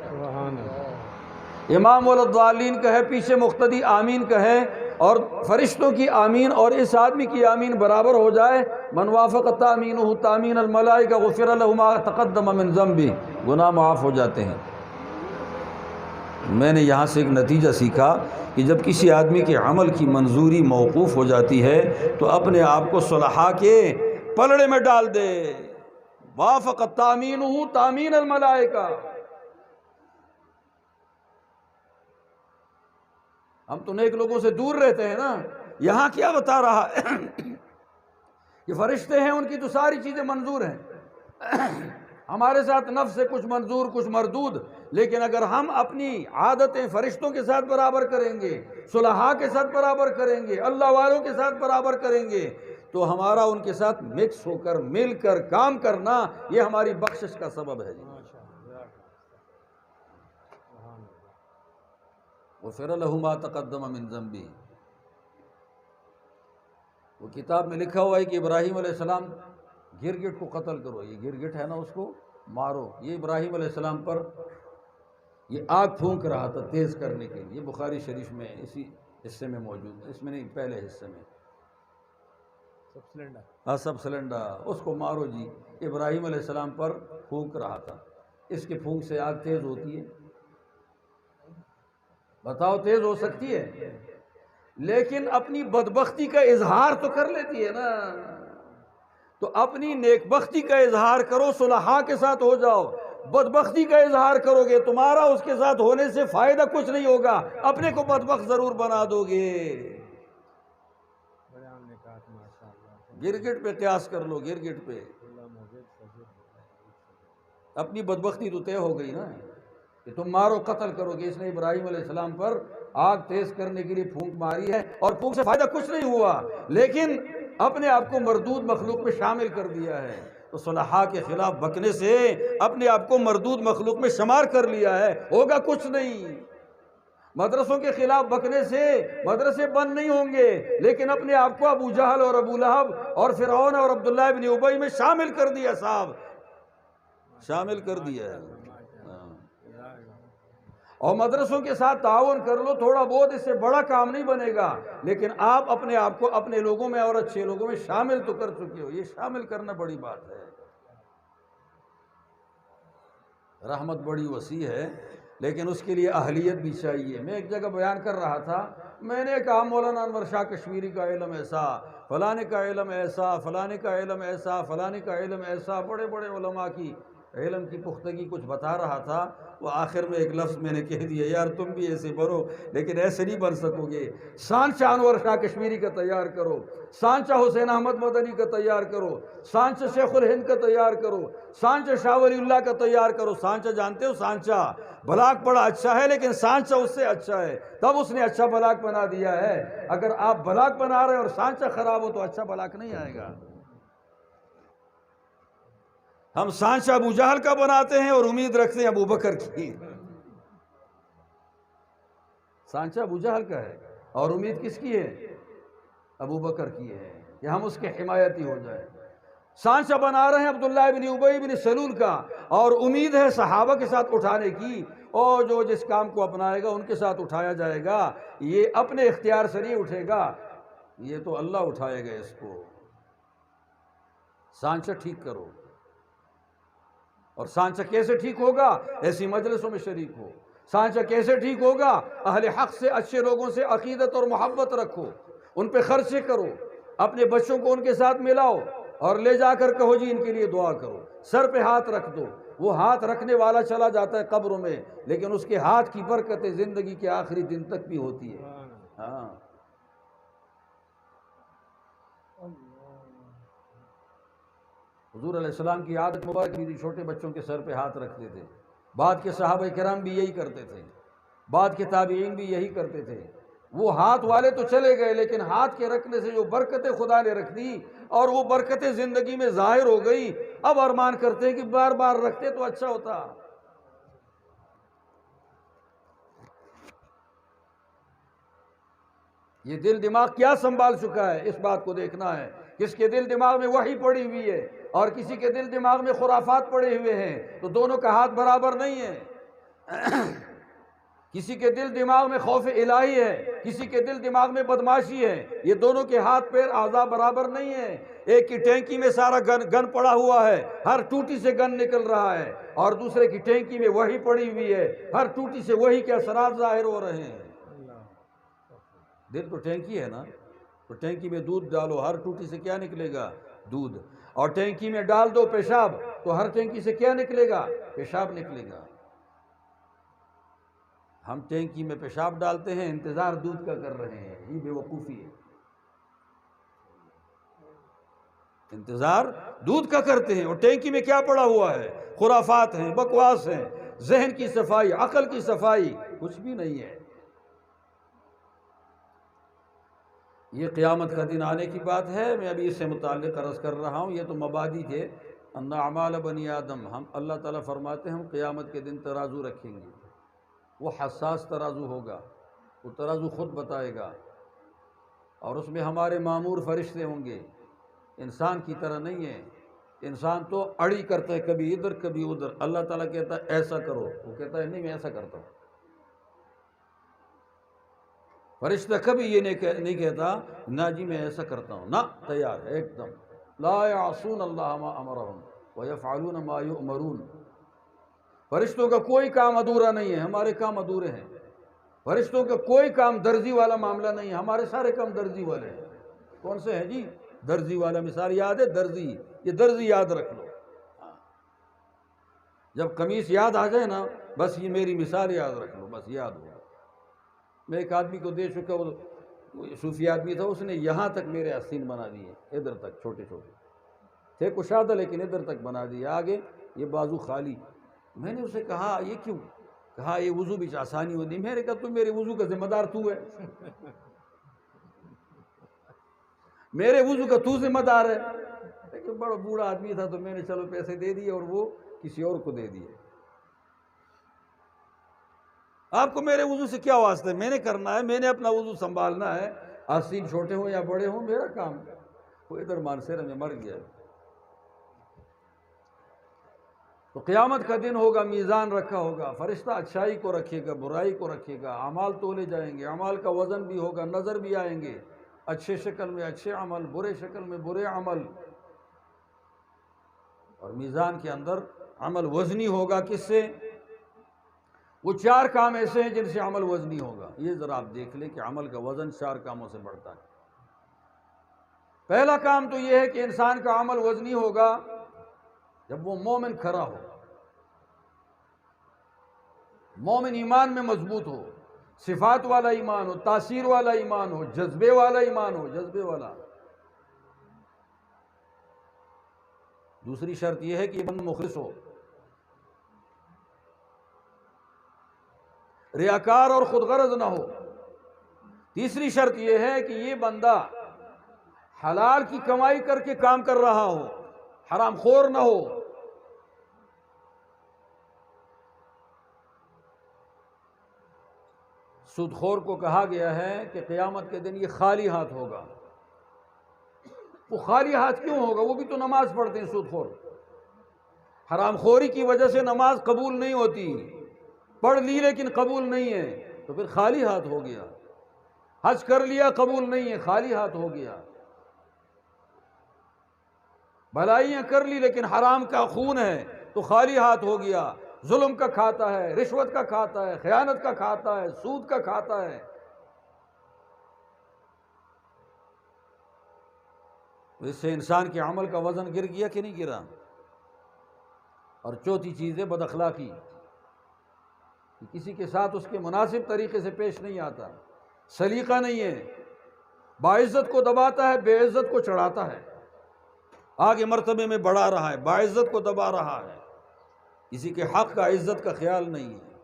امام والضالین کہے، پیچھے مقتدی آمین کہے، اور فرشتوں کی آمین اور اس آدمی کی آمین برابر ہو جائے. من وافق تامینہ تامین الملائکہ غفر لہ ما تقدم من ذنبہ، گناہ معاف ہو جاتے ہیں. میں نے یہاں سے ایک نتیجہ سیکھا کہ جب کسی آدمی کے عمل کی منظوری موقوف ہو جاتی ہے تو اپنے آپ کو صلحاء کے پلڑے میں ڈال دے. وافق تامینہ تامین الملائکہ. ہم تو نیک لوگوں سے دور رہتے ہیں نا. یہاں کیا بتا رہا ہے کہ فرشتے ہیں، ان کی تو ساری چیزیں منظور ہیں. ہمارے ساتھ نفس سے کچھ منظور کچھ مردود، لیکن اگر ہم اپنی عادتیں فرشتوں کے ساتھ برابر کریں گے، صلحاء کے ساتھ برابر کریں گے، اللہ والوں کے ساتھ برابر کریں گے، تو ہمارا ان کے ساتھ مکس ہو کر مل کر کام کرنا یہ ہماری بخشش کا سبب ہے. غفر لہ ما تقدم من ذنبہ. وہ کتاب میں لکھا ہوا ہے کہ ابراہیم علیہ السلام گرگٹ کو قتل کرو. یہ گرگٹ ہے نا، اس کو مارو. یہ ابراہیم علیہ السلام پر یہ آگ پھونک رہا تھا تیز کرنے کے لیے. یہ بخاری شریف میں اسی حصے میں موجود ہے، اس میں نہیں، پہلے حصے میں. سب سلنڈر اس کو مارو جی. ابراہیم علیہ السلام پر پھونک رہا تھا. اس کے پھونک سے آگ تیز ہوتی ہے؟ بتاؤ، تیز ہو سکتی ہے؟ لیکن اپنی بدبختی کا اظہار تو کر لیتی ہے نا. تو اپنی نیک بختی کا اظہار کرو، صلحاء کے ساتھ ہو جاؤ. بدبختی کا اظہار کرو گے تمہارا اس کے ساتھ ہونے سے فائدہ کچھ نہیں ہوگا، اپنے کو بدبخت ضرور بنا دو گے. گرگٹ پہ قیاس کر لو، گرگٹ پہ. اپنی بدبختی تو طے ہو گئی نا کہ تم مارو، قتل کرو گے. اس نے ابراہیم علیہ السلام پر آگ تیز کرنے کے لیے پھونک ماری ہے اور پھونک سے فائدہ کچھ نہیں ہوا، لیکن اپنے آپ کو مردود مخلوق میں شامل کر دیا ہے. تو صلحاء کے خلاف بکنے سے اپنے آپ کو مردود مخلوق میں شمار کر لیا ہے، ہوگا کچھ نہیں. مدرسوں کے خلاف بکنے سے مدرسے بند نہیں ہوں گے، لیکن اپنے آپ کو ابو جہل اور ابو لہب اور فرعون اور عبداللہ ابن ابی میں شامل کر دیا، صاحب شامل کر دیا ہے۔ اور مدرسوں کے ساتھ تعاون کر لو تھوڑا بہت، اس سے بڑا کام نہیں بنے گا، لیکن آپ اپنے آپ کو اپنے لوگوں میں اور اچھے لوگوں میں شامل تو کر چکے ہو، یہ شامل کرنا بڑی بات ہے۔ رحمت بڑی وسیع ہے، لیکن اس کے لیے اہلیت بھی چاہیے۔ میں ایک جگہ بیان کر رہا تھا، میں نے کہا مولانا انور شاہ کشمیری کا علم ایسا، فلانے کا علم ایسا، فلانے کا علم ایسا، فلانے کا علم ایسا، بڑے بڑے علماء کی علم کی پختگی کچھ بتا رہا تھا۔ وہ آخر میں ایک لفظ میں نے کہہ دیا، یار تم بھی ایسے بنو، لیکن ایسے نہیں بن سکو گے۔ سانچہ انور شاہ کشمیری کا تیار کرو، سانچہ حسین احمد مدنی کا تیار کرو، سانچہ شیخ الہند کا تیار کرو، سانچہ شاہ ولی اللہ کا تیار کرو۔ سانچہ جانتے ہو؟ سانچہ بلاک بڑا اچھا ہے، لیکن سانچہ اس سے اچھا ہے، تب اس نے اچھا بلاک بنا دیا ہے۔ اگر آپ بلاک بنا رہے ہیں اور سانچہ خراب ہو تو اچھا بلاک نہیں آئے گا۔ ہم سانچہ ابو جہل کا بناتے ہیں اور امید رکھتے ہیں ابو بکر کی۔ سانچہ ابو جہل کا ہے اور امید کس کی ہے؟ ابو بکر کی ہے کہ ہم اس کے حمایتی ہو جائیں۔ سانچہ بنا رہے ہیں عبداللہ ابن ابی بن سلول کا، اور امید ہے صحابہ کے ساتھ اٹھانے کی، اور جو جس کام کو اپنائے گا ان کے ساتھ اٹھایا جائے گا۔ یہ اپنے اختیار سے نہیں اٹھے گا، یہ تو اللہ اٹھائے گا اس کو۔ سانچہ ٹھیک کرو، اور سانچہ کیسے ٹھیک ہوگا؟ ایسی مجلسوں میں شریک ہو۔ سانچہ کیسے ٹھیک ہوگا؟ اہل حق سے، اچھے لوگوں سے عقیدت اور محبت رکھو، ان پہ خرچے کرو، اپنے بچوں کو ان کے ساتھ ملاؤ، اور لے جا کر کہو جی ان کے لیے دعا کرو، سر پہ ہاتھ رکھ دو۔ وہ ہاتھ رکھنے والا چلا جاتا ہے قبر میں، لیکن اس کے ہاتھ کی برکتیں زندگی کے آخری دن تک بھی ہوتی ہے۔ ہاں، حضور علیہ السلام کی عادت مبارک بھی تھی، چھوٹے بچوں کے سر پہ ہاتھ رکھتے تھے۔ بعد کے صحابہ کرام بھی یہی کرتے تھے، بعد کے تابعین بھی یہی کرتے تھے۔ وہ ہاتھ والے تو چلے گئے، لیکن ہاتھ کے رکھنے سے جو برکتیں خدا نے رکھ دی اور وہ برکتیں زندگی میں ظاہر ہو گئی، اب ارمان کرتے ہیں کہ بار بار رکھتے تو اچھا ہوتا۔ یہ دل دماغ کیا سنبھال چکا ہے، اس بات کو دیکھنا ہے۔ کس کے دل دماغ میں وحی پڑی ہوئی ہے اور کسی کے دل دماغ میں خرافات پڑے ہوئے ہیں، تو دونوں کا ہاتھ برابر نہیں ہے۔ کسی کے دل دماغ میں خوف الہی ہے، کسی کے دل دماغ میں بدماشی ہے، یہ دونوں کے ہاتھ پیر اعضاء برابر نہیں ہیں۔ ایک کی ٹینکی میں سارا گن پڑا ہوا ہے، ہر ٹوٹی سے گن نکل رہا ہے، اور دوسرے کی ٹینکی میں وحی پڑی ہوئی ہے، ہر ٹوٹی سے وحی کے اثرات ظاہر ہو رہے ہیں۔ دل تو ٹینکی ہے نا، تو ٹینکی میں دودھ ڈالو، ہر ٹوٹی سے کیا نکلے گا؟ دودھ۔ اور ٹینکی میں ڈال دو پیشاب، تو ہر ٹینکی سے کیا نکلے گا؟ پیشاب نکلے گا۔ ہم ٹینکی میں پیشاب ڈالتے ہیں، انتظار دودھ کا کر رہے ہیں، یہ بے وقوفی ہے۔ انتظار دودھ کا کرتے ہیں، اور ٹینکی میں کیا پڑا ہوا ہے؟ خرافات ہیں، بکواس ہیں، ذہن کی صفائی، عقل کی صفائی کچھ بھی نہیں ہے۔ یہ قیامت کا دن آنے کی بات ہے، میں ابھی اس سے متعلق عرض کر رہا ہوں۔ یہ تو مبادی تھے، ان اعمال بنی آدم، ہم اللہ تعالیٰ فرماتے ہیں ہم قیامت کے دن ترازو رکھیں گے، وہ حساس ترازو ہوگا، وہ ترازو خود بتائے گا، اور اس میں ہمارے مامور فرشتے ہوں گے۔ انسان کی طرح نہیں ہے، انسان تو اڑی کرتا ہے، کبھی ادھر کبھی ادھر۔ اللہ تعالیٰ کہتا ہے ایسا کرو، وہ کہتا ہے نہیں میں ایسا کرتا ہوں۔ فرشتہ کبھی یہ نہیں کہتا نہ جی میں ایسا کرتا ہوں، نہ، تیار ہے ایک دم۔ لا یعصون اللہ ما امرہم ویفعلون ما یؤمرون۔ فرشتوں کا کوئی کام ادھورا نہیں ہے، ہمارے کام ادھورے ہیں۔ فرشتوں کا کوئی کام درزی والا معاملہ نہیں ہے، ہمارے سارے کام درزی والے ہیں۔ کون سے ہیں جی؟ درزی والا۔ مثال یاد ہے؟ درزی، یہ درزی یاد رکھ لو۔ جب قمیص یاد آ جائے نا، بس یہ میری مثال یاد رکھ لو، بس یاد ہو۔ میں ایک آدمی کو دے چکا، وہ صوفی آدمی تھا، اس نے یہاں تک میرے آستین بنا دیے، ادھر تک چھوٹے چھوٹے تھے کشادہ، لیکن ادھر تک بنا دیے، آگے یہ بازو خالی۔ میں نے اسے کہا یہ کیوں؟ کہا یہ وضو بھی آسانی ہوتی۔ میں نے کہا تم میرے وضو کا ذمہ دار تو ہے، میرے وضو کا تو ذمہ دار ہے۔ لیکن بڑا بوڑھا آدمی تھا، تو میں نے چلو پیسے دے دیے اور وہ کسی اور کو دے دیے۔ آپ کو میرے وضو سے کیا واسطہ ہے؟ میں نے کرنا ہے، میں نے اپنا وضو سنبھالنا ہے، آستین چھوٹے ہوں یا بڑے ہوں، میرا کام ہے۔ وہ ادھر مانسیرا میں مر گیا۔ تو قیامت کا دن ہوگا، میزان رکھا ہوگا، فرشتہ اچھائی کو رکھے گا، برائی کو رکھے گا، اعمال تولے جائیں گے، اعمال کا وزن بھی ہوگا، نظر بھی آئیں گے، اچھے شکل میں اچھے عمل، برے شکل میں برے عمل۔ اور میزان کے اندر عمل وزنی ہوگا کس سے؟ وہ 4 کام ایسے ہیں جن سے عمل وزنی ہوگا۔ یہ ذرا آپ دیکھ لیں کہ عمل کا وزن 4 کاموں سے بڑھتا ہے۔ پہلا کام تو یہ ہے کہ انسان کا عمل وزنی ہوگا جب وہ مومن کھرا ہو، مومن ایمان میں مضبوط ہو، صفات والا ایمان ہو، تاثیر والا ایمان ہو، جذبے والا ایمان ہو، جذبے والا۔ دوسری شرط یہ ہے کہ یہ بندہ مخلص ہو، ریاکار اور خود غرض نہ ہو۔ تیسری شرط یہ ہے کہ یہ بندہ حلال کی کمائی کر کے کام کر رہا ہو، حرام خور نہ ہو۔ سود خور کو کہا گیا ہے کہ قیامت کے دن یہ خالی ہاتھ ہوگا۔ وہ خالی ہاتھ کیوں ہوگا؟ وہ بھی تو نماز پڑھتے ہیں سود خور۔ حرام خوری کی وجہ سے نماز قبول نہیں ہوتی، پڑھ لی لیکن قبول نہیں ہے، تو پھر خالی ہاتھ ہو گیا۔ حج کر لیا، قبول نہیں ہے، خالی ہاتھ ہو گیا۔ بھلائیاں کر لی لیکن حرام کا خون ہے تو خالی ہاتھ ہو گیا۔ ظلم کا کھاتا ہے، رشوت کا کھاتا ہے، خیانت کا کھاتا ہے، سود کا کھاتا ہے۔ اس سے انسان کے عمل کا وزن گر گیا کہ نہیں گرا؟ اور چوتھی چیز ہے بد اخلاقی، کسی کے ساتھ اس کے مناسب طریقے سے پیش نہیں آتا، سلیقہ نہیں ہے، باعزت کو دباتا ہے، بے عزت کو چڑھاتا ہے، آگے مرتبے میں بڑھا رہا ہے، باعزت کو دبا رہا ہے، کسی کے حق کا عزت کا خیال نہیں ہے۔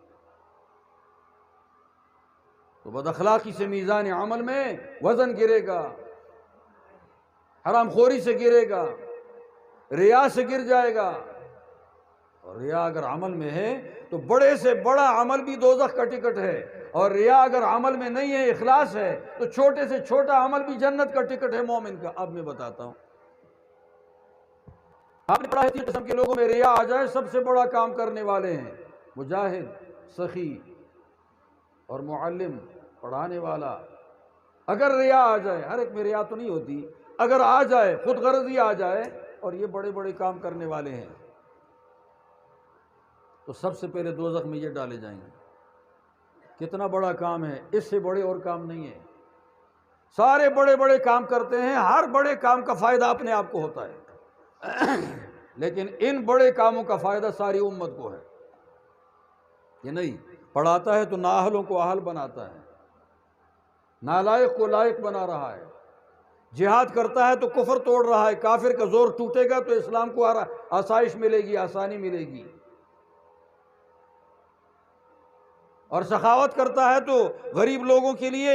تو بد اخلاقی سے میزان عمل میں وزن گرے گا، حرام خوری سے گرے گا، ریا سے گر جائے گا۔ اور ریا اگر عمل میں ہے تو بڑے سے بڑا عمل بھی دوزخ کا ٹکٹ ہے، اور ریا اگر عمل میں نہیں ہے، اخلاص ہے، تو چھوٹے سے چھوٹا عمل بھی جنت کا ٹکٹ ہے مومن کا۔ اب میں بتاتا ہوں، آپ نے پڑھا ہے تین قسم کے لوگوں میں ریا آ جائے سب سے بڑا کام کرنے والے ہیں مجاہد، سخی اور معلم، پڑھانے والا۔ اگر ریا آ جائے، ہر ایک میں ریا تو نہیں ہوتی، اگر آ جائے، خود غرضی آ جائے، اور یہ بڑے بڑے کام کرنے والے ہیں، تو سب سے پہلے دوزخ میں یہ ڈالے جائیں گے۔ کتنا بڑا کام ہے، اس سے بڑے اور کام نہیں ہے۔ سارے بڑے بڑے کام کرتے ہیں، ہر بڑے کام کا فائدہ اپنے آپ کو ہوتا ہے، لیکن ان بڑے کاموں کا فائدہ ساری امت کو ہے۔ یہ نہیں، پڑھاتا ہے تو نااہلوں کو اہل بناتا ہے، نالائق کو لائق بنا رہا ہے، جہاد کرتا ہے تو کفر توڑ رہا ہے، کافر کا زور ٹوٹے گا تو اسلام کو آسائش ملے گی، آسانی ملے گی، اور سخاوت کرتا ہے تو غریب لوگوں کے لیے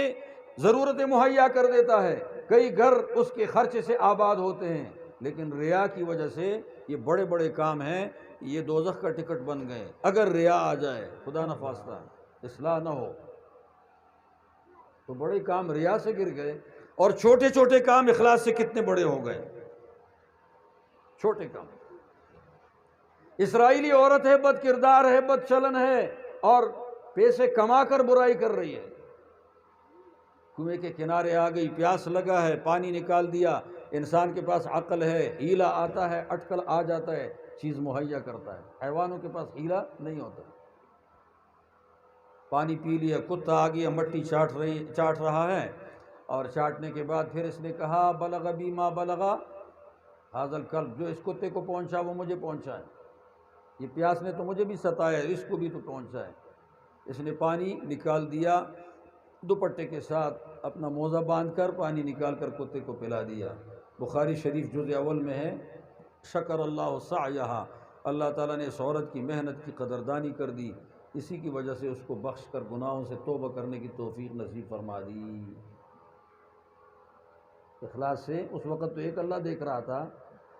ضرورتیں مہیا کر دیتا ہے، کئی گھر اس کے خرچے سے آباد ہوتے ہیں۔ لیکن ریا کی وجہ سے یہ بڑے بڑے کام ہیں، یہ دوزخ کا ٹکٹ بن گئے۔ اگر ریا آ جائے، خدا نخواستہ اصلاح نہ ہو، تو بڑے کام ریا سے گر گئے، اور چھوٹے چھوٹے کام اخلاص سے کتنے بڑے ہو گئے۔ چھوٹے کام، اسرائیلی عورت ہے، بد کردار ہے، بد چلن ہے، اور پیسے کما کر برائی کر رہی ہے، کنویں کے کنارے آ گئی، پیاس لگا ہے، پانی نکال دیا۔ انسان کے پاس عقل ہے، ہیلہ آتا ہے، اٹکل آ جاتا ہے، چیز مہیا کرتا ہے۔ حیوانوں کے پاس ہیلہ نہیں ہوتا۔ پانی پی لیا، کتا آ گیا، مٹی چاٹ رہا ہے، اور چاٹنے کے بعد پھر اس نے کہا بلغ بی ما بلغا ھذا الکلب، جو اس کتے کو پہنچا وہ مجھے پہنچا ہے، یہ پیاس نے تو مجھے بھی ستایا ہے، اس کو بھی تو پہنچا ہے۔ اس نے پانی نکال دیا، دوپٹے کے ساتھ اپنا موزہ باندھ کر پانی نکال کر کتے کو پلا دیا۔ بخاری شریف جزء اول میں ہے، شکر اللہ سعیہا، اللہ تعالیٰ نے اس عورت کی محنت کی قدردانی کر دی، اسی کی وجہ سے اس کو بخش کر گناہوں سے توبہ کرنے کی توفیق نصیب فرما دی۔ اخلاص سے اس وقت تو ایک اللہ دیکھ رہا تھا،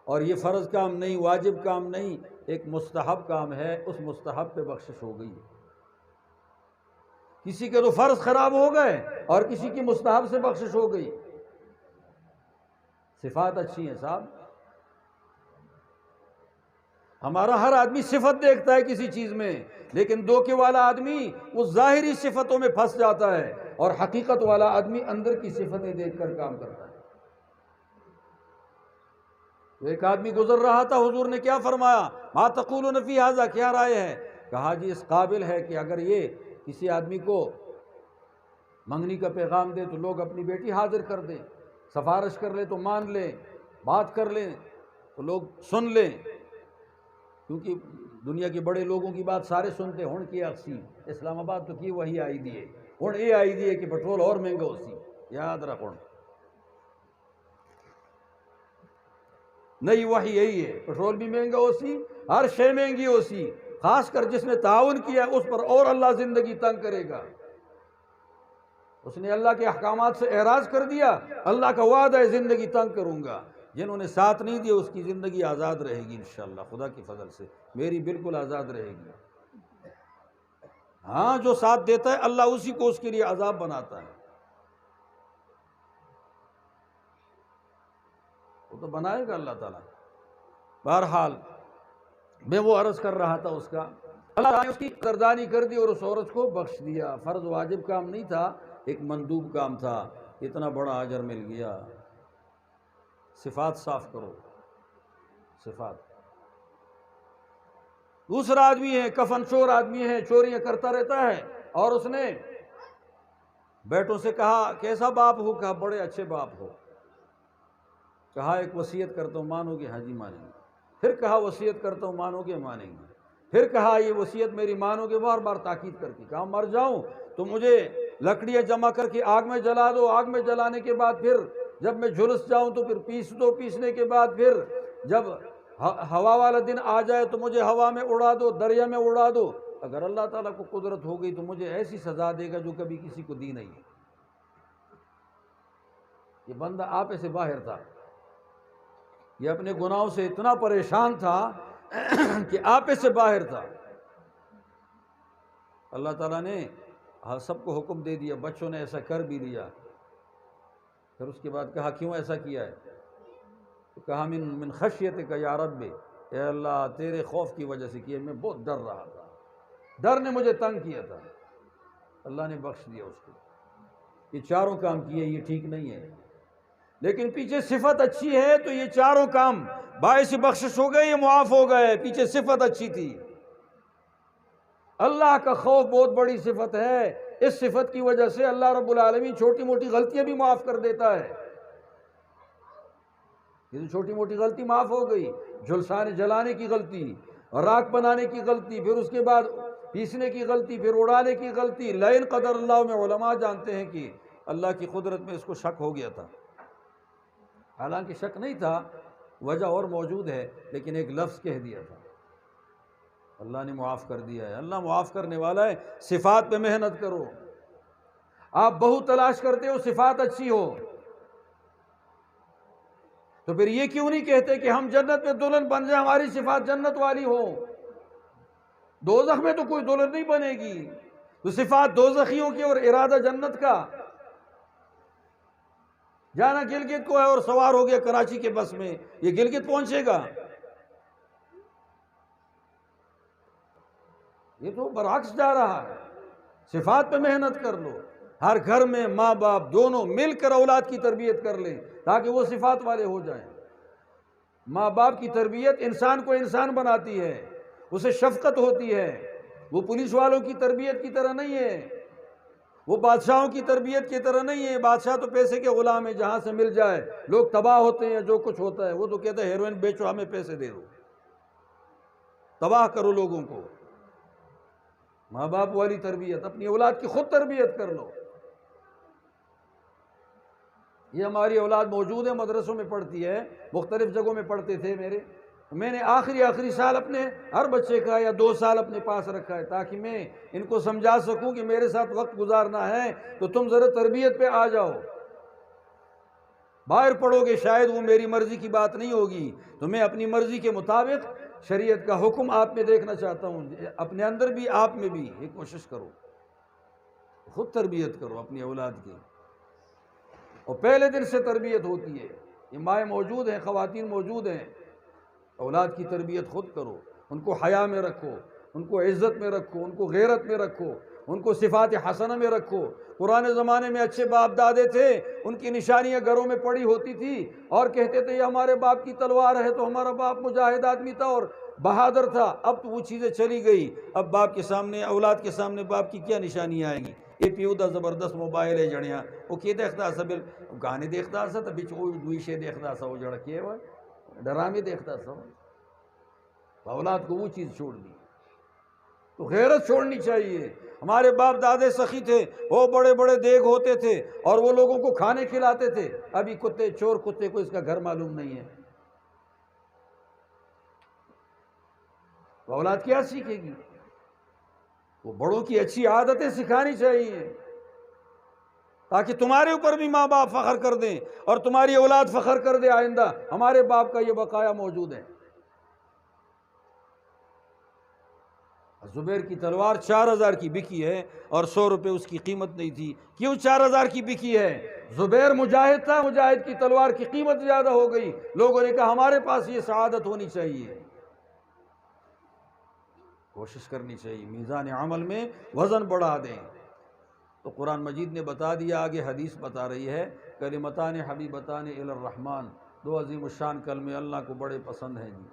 اور یہ فرض کام نہیں، واجب کام نہیں، ایک مستحب کام ہے، اس مستحب پہ بخشش ہو گئی۔ کسی کے تو فرض خراب ہو گئے اور کسی کی مستحب سے بخشش ہو گئی۔ صفات اچھی ہیں صاحب۔ ہمارا ہر آدمی صفت دیکھتا ہے کسی چیز میں، لیکن دھوکے والا آدمی اس ظاہری صفتوں میں پھنس جاتا ہے، اور حقیقت والا آدمی اندر کی صفتیں دیکھ کر کام کرتا ہے۔ ایک آدمی گزر رہا تھا، حضور نے کیا فرمایا؟ ما تقولون فی ھذا، کیا رائے ہے؟ کہا جی اس قابل ہے کہ اگر یہ کسی آدمی کو منگنی کا پیغام دے تو لوگ اپنی بیٹی حاضر کر دیں، سفارش کر لے تو مان لیں، بات کر لیں تو لوگ سن لیں، کیونکہ دنیا کے بڑے لوگوں کی بات سارے سنتے ہوں کی اکسی اسلام آباد تو کی وہی آئی دیے ہوں یہ آئی دیے کہ پٹرول اور مہنگا ہو سی، یاد رکھو نہیں وہی یہی ہے، پٹرول بھی مہنگا ہو سی، ہر شے مہنگی ہو سی، خاص کر جس نے تعاون کیا اس پر اور اللہ زندگی تنگ کرے گا۔ اس نے اللہ کے احکامات سے اعراض کر دیا، اللہ کا وعدہ ہے زندگی تنگ کروں گا۔ جنہوں نے ساتھ نہیں دیا اس کی زندگی آزاد رہے گی انشاءاللہ، خدا کی فضل سے میری بالکل آزاد رہے گی۔ ہاں جو ساتھ دیتا ہے اللہ اسی کو اس کے لیے عذاب بناتا ہے، وہ تو بنائے گا اللہ تعالیٰ۔ بہرحال میں وہ عرض کر رہا تھا، اس کا اللہ نے اس کی قدردانی کر دی اور اس عورت کو بخش دیا۔ فرض واجب کام نہیں تھا، ایک مندوب کام تھا، اتنا بڑا اجر مل گیا۔ صفات صاف کرو، صفات۔ دوسرا آدمی ہے کفن چور آدمی ہے، چوریاں کرتا رہتا ہے، اور اس نے بیٹوں سے کہا کیسا باپ ہو؟ کہا بڑے اچھے باپ ہو۔ کہا ایک وصیت کرتا ہوں، مانو گے؟ ہاں جی مانیں گے۔ پھر کہا وصیت کرتا ہوں، مانو گے؟ مانیں گے۔ پھر کہا یہ وصیت میری مانو گے؟ بار بار تاکید کر کے کہا مر جاؤں تو مجھے لکڑیاں جمع کر کے آگ میں جلا دو، آگ میں جلانے کے بعد پھر جب میں جھلس جاؤں تو پھر پیس دو، پیسنے کے بعد پھر جب ہوا والا دن آ جائے تو مجھے ہوا میں اڑا دو، دریا میں اڑا دو۔ اگر اللہ تعالیٰ کو قدرت ہو گئی تو مجھے ایسی سزا دے گا جو کبھی کسی کو دی نہیں ہے۔ یہ بندہ آپے سے باہر تھا، یہ اپنے گناہوں سے اتنا پریشان تھا کہ آپے سے باہر تھا۔ اللہ تعالیٰ نے سب کو حکم دے دیا، بچوں نے ایسا کر بھی لیا۔ پھر اس کے بعد کہا کیوں ایسا کیا ہے؟ تو کہا من خشیتک یا رب، اے اللہ تیرے خوف کی وجہ سے کیا، میں بہت ڈر رہا تھا، ڈر نے مجھے تنگ کیا تھا۔ اللہ نے بخش دیا اس کو۔ یہ چاروں کام کیے، یہ ٹھیک نہیں ہے، لیکن پیچھے صفت اچھی ہے تو یہ چاروں کام باعث بخشش ہو گئے، یہ معاف ہو گئے، پیچھے صفت اچھی تھی۔ اللہ کا خوف بہت بڑی صفت ہے، اس صفت کی وجہ سے اللہ رب العالمین چھوٹی موٹی غلطیاں بھی معاف کر دیتا ہے۔ یہ تو چھوٹی موٹی غلطی معاف ہو گئی، جھلسانے جلانے کی غلطی، راکھ بنانے کی غلطی، پھر اس کے بعد پیسنے کی غلطی، پھر اڑانے کی غلطی۔ لئن قدر اللہ میں علماء جانتے ہیں کہ اللہ کی قدرت میں اس کو شک ہو گیا تھا، حالانکہ شک نہیں تھا، وجہ اور موجود ہے، لیکن ایک لفظ کہہ دیا تھا، اللہ نے معاف کر دیا ہے۔ اللہ معاف کرنے والا ہے۔ صفات پہ محنت کرو۔ آپ بہو تلاش کرتے ہو، صفات اچھی ہو، تو پھر یہ کیوں نہیں کہتے کہ ہم جنت میں دلہن بن جائیں، ہماری صفات جنت والی ہو؟ دوزخ میں تو کوئی دلہن نہیں بنے گی، تو صفات دوزخیوں کی اور ارادہ جنت کا۔ جانا گلگت کو ہے اور سوار ہو گیا کراچی کے بس میں، یہ گلگت پہنچے گا؟ یہ تو برعکس جا رہا ہے۔ صفات پہ محنت کر لو، ہر گھر میں ماں باپ دونوں مل کر اولاد کی تربیت کر لیں تاکہ وہ صفات والے ہو جائیں۔ ماں باپ کی تربیت انسان کو انسان بناتی ہے، اسے شفقت ہوتی ہے۔ وہ پولیس والوں کی تربیت کی طرح نہیں ہے، وہ بادشاہوں کی تربیت کی طرح نہیں ہے۔ بادشاہ تو پیسے کے غلام ہیں، جہاں سے مل جائے لوگ تباہ ہوتے ہیں، جو کچھ ہوتا ہے وہ تو کہتا ہے ہیروئن بیچو، ہمیں پیسے دے دو، تباہ کرو لوگوں کو۔ ماں باپ والی تربیت، اپنی اولاد کی خود تربیت کر لو۔ یہ ہماری اولاد موجود ہے، مدرسوں میں پڑھتی ہے، مختلف جگہوں میں پڑھتے تھے میرے۔ میں نے آخری سال اپنے ہر بچے کا یا 2 سال اپنے پاس رکھا ہے تاکہ میں ان کو سمجھا سکوں کہ میرے ساتھ وقت گزارنا ہے تو تم ذرا تربیت پہ آ جاؤ۔ باہر پڑھو گے شاید وہ میری مرضی کی بات نہیں ہوگی، تو میں اپنی مرضی کے مطابق شریعت کا حکم آپ میں دیکھنا چاہتا ہوں، اپنے اندر بھی آپ میں بھی، یہ کوشش کرو۔ خود تربیت کرو اپنی اولاد کی، اور پہلے دن سے تربیت ہوتی ہے۔ یہ مائیں موجود ہیں، خواتین موجود ہیں، اولاد کی تربیت خود کرو، ان کو حیا میں رکھو، ان کو عزت میں رکھو، ان کو غیرت میں رکھو، ان کو صفات حسنہ میں رکھو۔ پرانے زمانے میں اچھے باپ دادے تھے، ان کی نشانیاں گھروں میں پڑی ہوتی تھی اور کہتے تھے یہ ہمارے باپ کی تلوار ہے، تو ہمارا باپ مجاہد آدمی تھا اور بہادر تھا۔ اب تو وہ چیزیں چلی گئی، اب باپ کے سامنے، اولاد کے سامنے باپ کی کیا نشانیاں آئیں گی؟ یہ پیو دا زبردست موبائل ہے جڑیاں وہ کی دیکھتا سا، گانے دیکھتا سا، تو بچ دوئی شے دیکھتا سا، وہ جڑ کے وہ ڈرامے دیکھتا سا، اولاد کو وہ چیز چھوڑ دی۔ تو غیرت چھوڑنی چاہیے۔ ہمارے باپ دادے سخی تھے، وہ بڑے بڑے دیگ ہوتے تھے اور وہ لوگوں کو کھانے کھلاتے تھے۔ ابھی کتے، چور کتے کو اس کا گھر معلوم نہیں ہے، تو اولاد کیا سیکھے گی؟ وہ بڑوں کی اچھی عادتیں سکھانی چاہیے تاکہ تمہارے اوپر بھی ماں باپ فخر کر دیں اور تمہاری اولاد فخر کر دے آئندہ ہمارے باپ کا یہ بقایا موجود ہے۔ زبیر کی تلوار 4000 کی بکی ہے اور 100 روپے اس کی قیمت نہیں تھی۔ کیوں 4000 کی بکی ہے؟ زبیر مجاہد تھا، مجاہد کی تلوار کی قیمت زیادہ ہو گئی، لوگوں نے کہا ہمارے پاس یہ سعادت ہونی چاہیے۔ کوشش کرنی چاہیے میزان عمل میں وزن بڑھا دیں۔ تو قرآن مجید نے بتا دیا، آگے حدیث بتا رہی ہے، کلمتان حبیبتان الی الرحمن، دو عظیم الشان کلمے اللہ کو بڑے پسند ہیں جی۔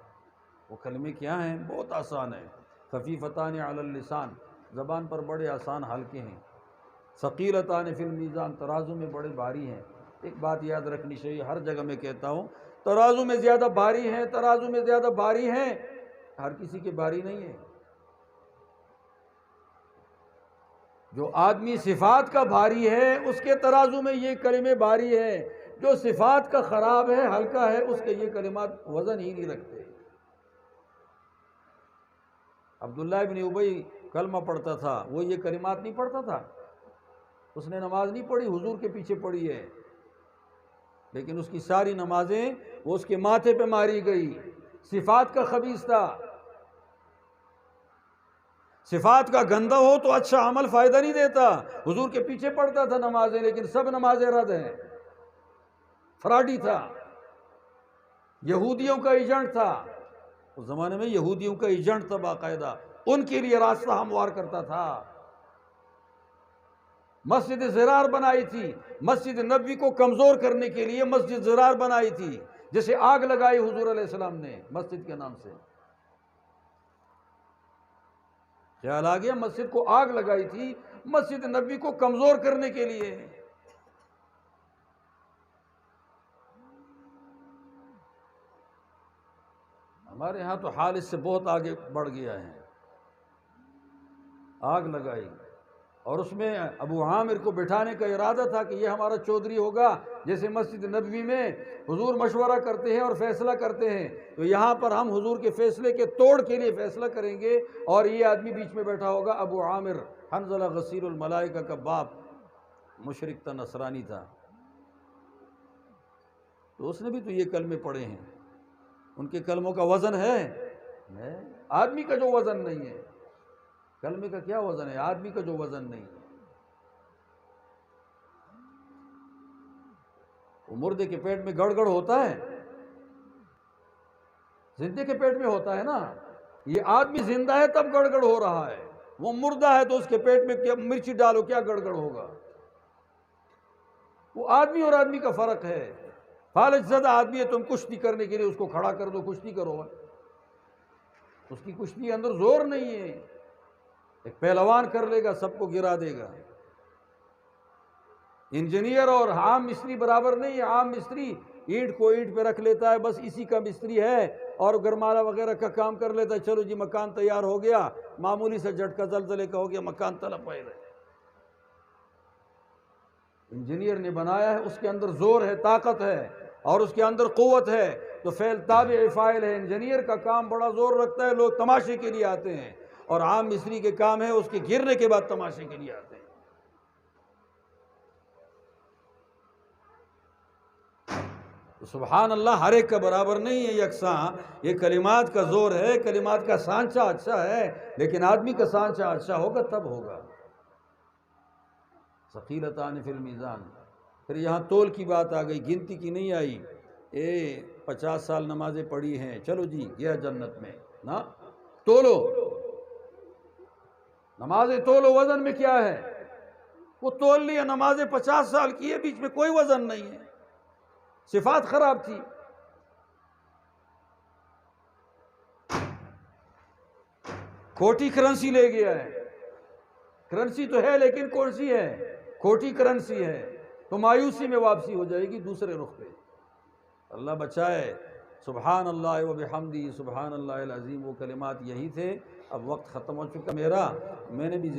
وہ کلمے کیا ہیں؟ بہت آسان ہیں۔ خفیفتان علی اللسان، زبان پر بڑے آسان ہلکے ہیں۔ ثقیلتان فی المیزان، ترازو میں بڑے بھاری ہیں۔ ایک بات یاد رکھنی چاہیے، ہر جگہ میں کہتا ہوں، ترازو میں زیادہ بھاری ہیں، ترازو میں زیادہ بھاری ہیں، ہر کسی کے بھاری نہیں ہے۔ جو آدمی صفات کا بھاری ہے اس کے ترازو میں یہ کلمے بھاری ہے، جو صفات کا خراب ہے، ہلکا ہے، اس کے یہ کلمات وزن ہی نہیں رکھتے۔ عبداللہ ابن ابی کلمہ پڑھتا تھا، وہ یہ کلمات نہیں پڑھتا تھا، اس نے نماز نہیں پڑھی، حضور کے پیچھے پڑھی ہے، لیکن اس کی ساری نمازیں وہ اس کے ماتھے پہ ماری گئی۔ صفات کا خبیث تھا، صفات کا گندہ ہو تو اچھا عمل فائدہ نہیں دیتا۔ حضور کے پیچھے پڑھتا تھا نمازیں، لیکن سب نمازیں رد ہیں، فراڈی تھا، یہودیوں کا ایجنٹ تھا۔ اس زمانے میں یہودیوں کا ایجنٹ تھا باقاعدہ، ان کے لیے راستہ ہموار کرتا تھا۔ مسجد زرار بنائی تھی، مسجد نبوی کو کمزور کرنے کے لیے مسجد زرار بنائی تھی، جسے آگ لگائی حضور علیہ السلام نے مسجد کے نام سے۔ خیال آ گیا؟ مسجد کو آگ لگائی تھی مسجد نبوی کو کمزور کرنے کے لیے۔ ہمارے ہاں تو حال اس سے بہت آگے بڑھ گیا ہے، آگ لگائی، اور اس میں ابو عامر کو بٹھانے کا ارادہ تھا کہ یہ ہمارا چودھری ہوگا، جیسے مسجد نبوی میں حضور مشورہ کرتے ہیں اور فیصلہ کرتے ہیں، تو یہاں پر ہم حضور کے فیصلے کے توڑ کے لیے فیصلہ کریں گے، اور یہ آدمی بیچ میں بیٹھا ہوگا۔ ابو عامر حنظلہ غسیل الملائکہ کا باپ مشرک تھا، نصرانی تھا، تو اس نے بھی تو یہ کلمے پڑھے ہیں۔ ان کے کلموں کا وزن ہے؟ آدمی کا جو وزن نہیں ہے، کلمے کا کیا وزن ہے؟ آدمی کا جو وزن نہیں ہے۔ وہ مردے کے پیٹ میں گڑ گڑ ہوتا ہے، زندے کے پیٹ میں ہوتا ہے نا۔ یہ آدمی زندہ ہے تب گڑ گڑ ہو رہا ہے، وہ مردہ ہے تو اس کے پیٹ میں کیا مرچی ڈالو کیا گڑ گڑ ہوگا؟ وہ آدمی اور آدمی کا فرق ہے۔ فالج زدہ آدمی ہے، تم کشتی کرنے کے لیے اس کو کھڑا کر دو، کشتی کرو، اس کی کشتی اندر زور نہیں ہے۔ ایک پہلوان کر لے گا، سب کو گرا دے گا۔ انجینئر اور عام مستری برابر نہیں ہے۔ عام مستری اینٹ کو اینٹ پہ رکھ لیتا ہے، بس اسی کا مستری ہے، اور گرمالا وغیرہ کا کام کر لیتا ہے، چلو جی مکان تیار ہو گیا، معمولی سے جھٹکا زلزلے کا ہو گیا، مکان تلپ پائے گا۔ انجینئر نے بنایا ہے، اس کے اندر زور ہے، طاقت ہے، اور اس کے اندر قوت ہے، تو فعل تابع فاعل ہے۔ انجینئر کا کام بڑا زور رکھتا ہے، لوگ تماشے کے لیے آتے ہیں، اور عام مستری کے کام ہے اس کے گرنے کے بعد تماشے کے لیے آتے ہیں۔ تو سبحان اللہ، ہر ایک کا برابر نہیں ہے، یکساں۔ یہ کلمات کا زور ہے، کلمات کا سانچہ اچھا ہے، لیکن آدمی کا سانچہ اچھا ہوگا تب ہوگا۔ ثقیلتان فی المیزان۔ پھر یہاں تول کی بات آ گئی، گنتی کی نہیں آئی، 50 سال نمازیں پڑھی ہیں، چلو جی گیا جنت میں، نا، تولو، نمازیں تولو، وزن میں کیا ہے؟ وہ تول لیا، نمازیں 50 سال کی ہے، بیچ میں کوئی وزن نہیں ہے، صفات خراب تھی۔ کھوٹی کرنسی لے گیا ہے، کرنسی تو ہے لیکن کون سی ہے؟ کھوٹی کرنسی ہے، تو مایوسی میں واپسی ہو جائے گی دوسرے رخ پہ۔ اللہ بچائے۔ سبحان اللہ و بحمدی، سبحان اللہ العظیم، وہ کلمات یہی تھے۔ اب وقت ختم ہو چکا میرا، میں نے بھی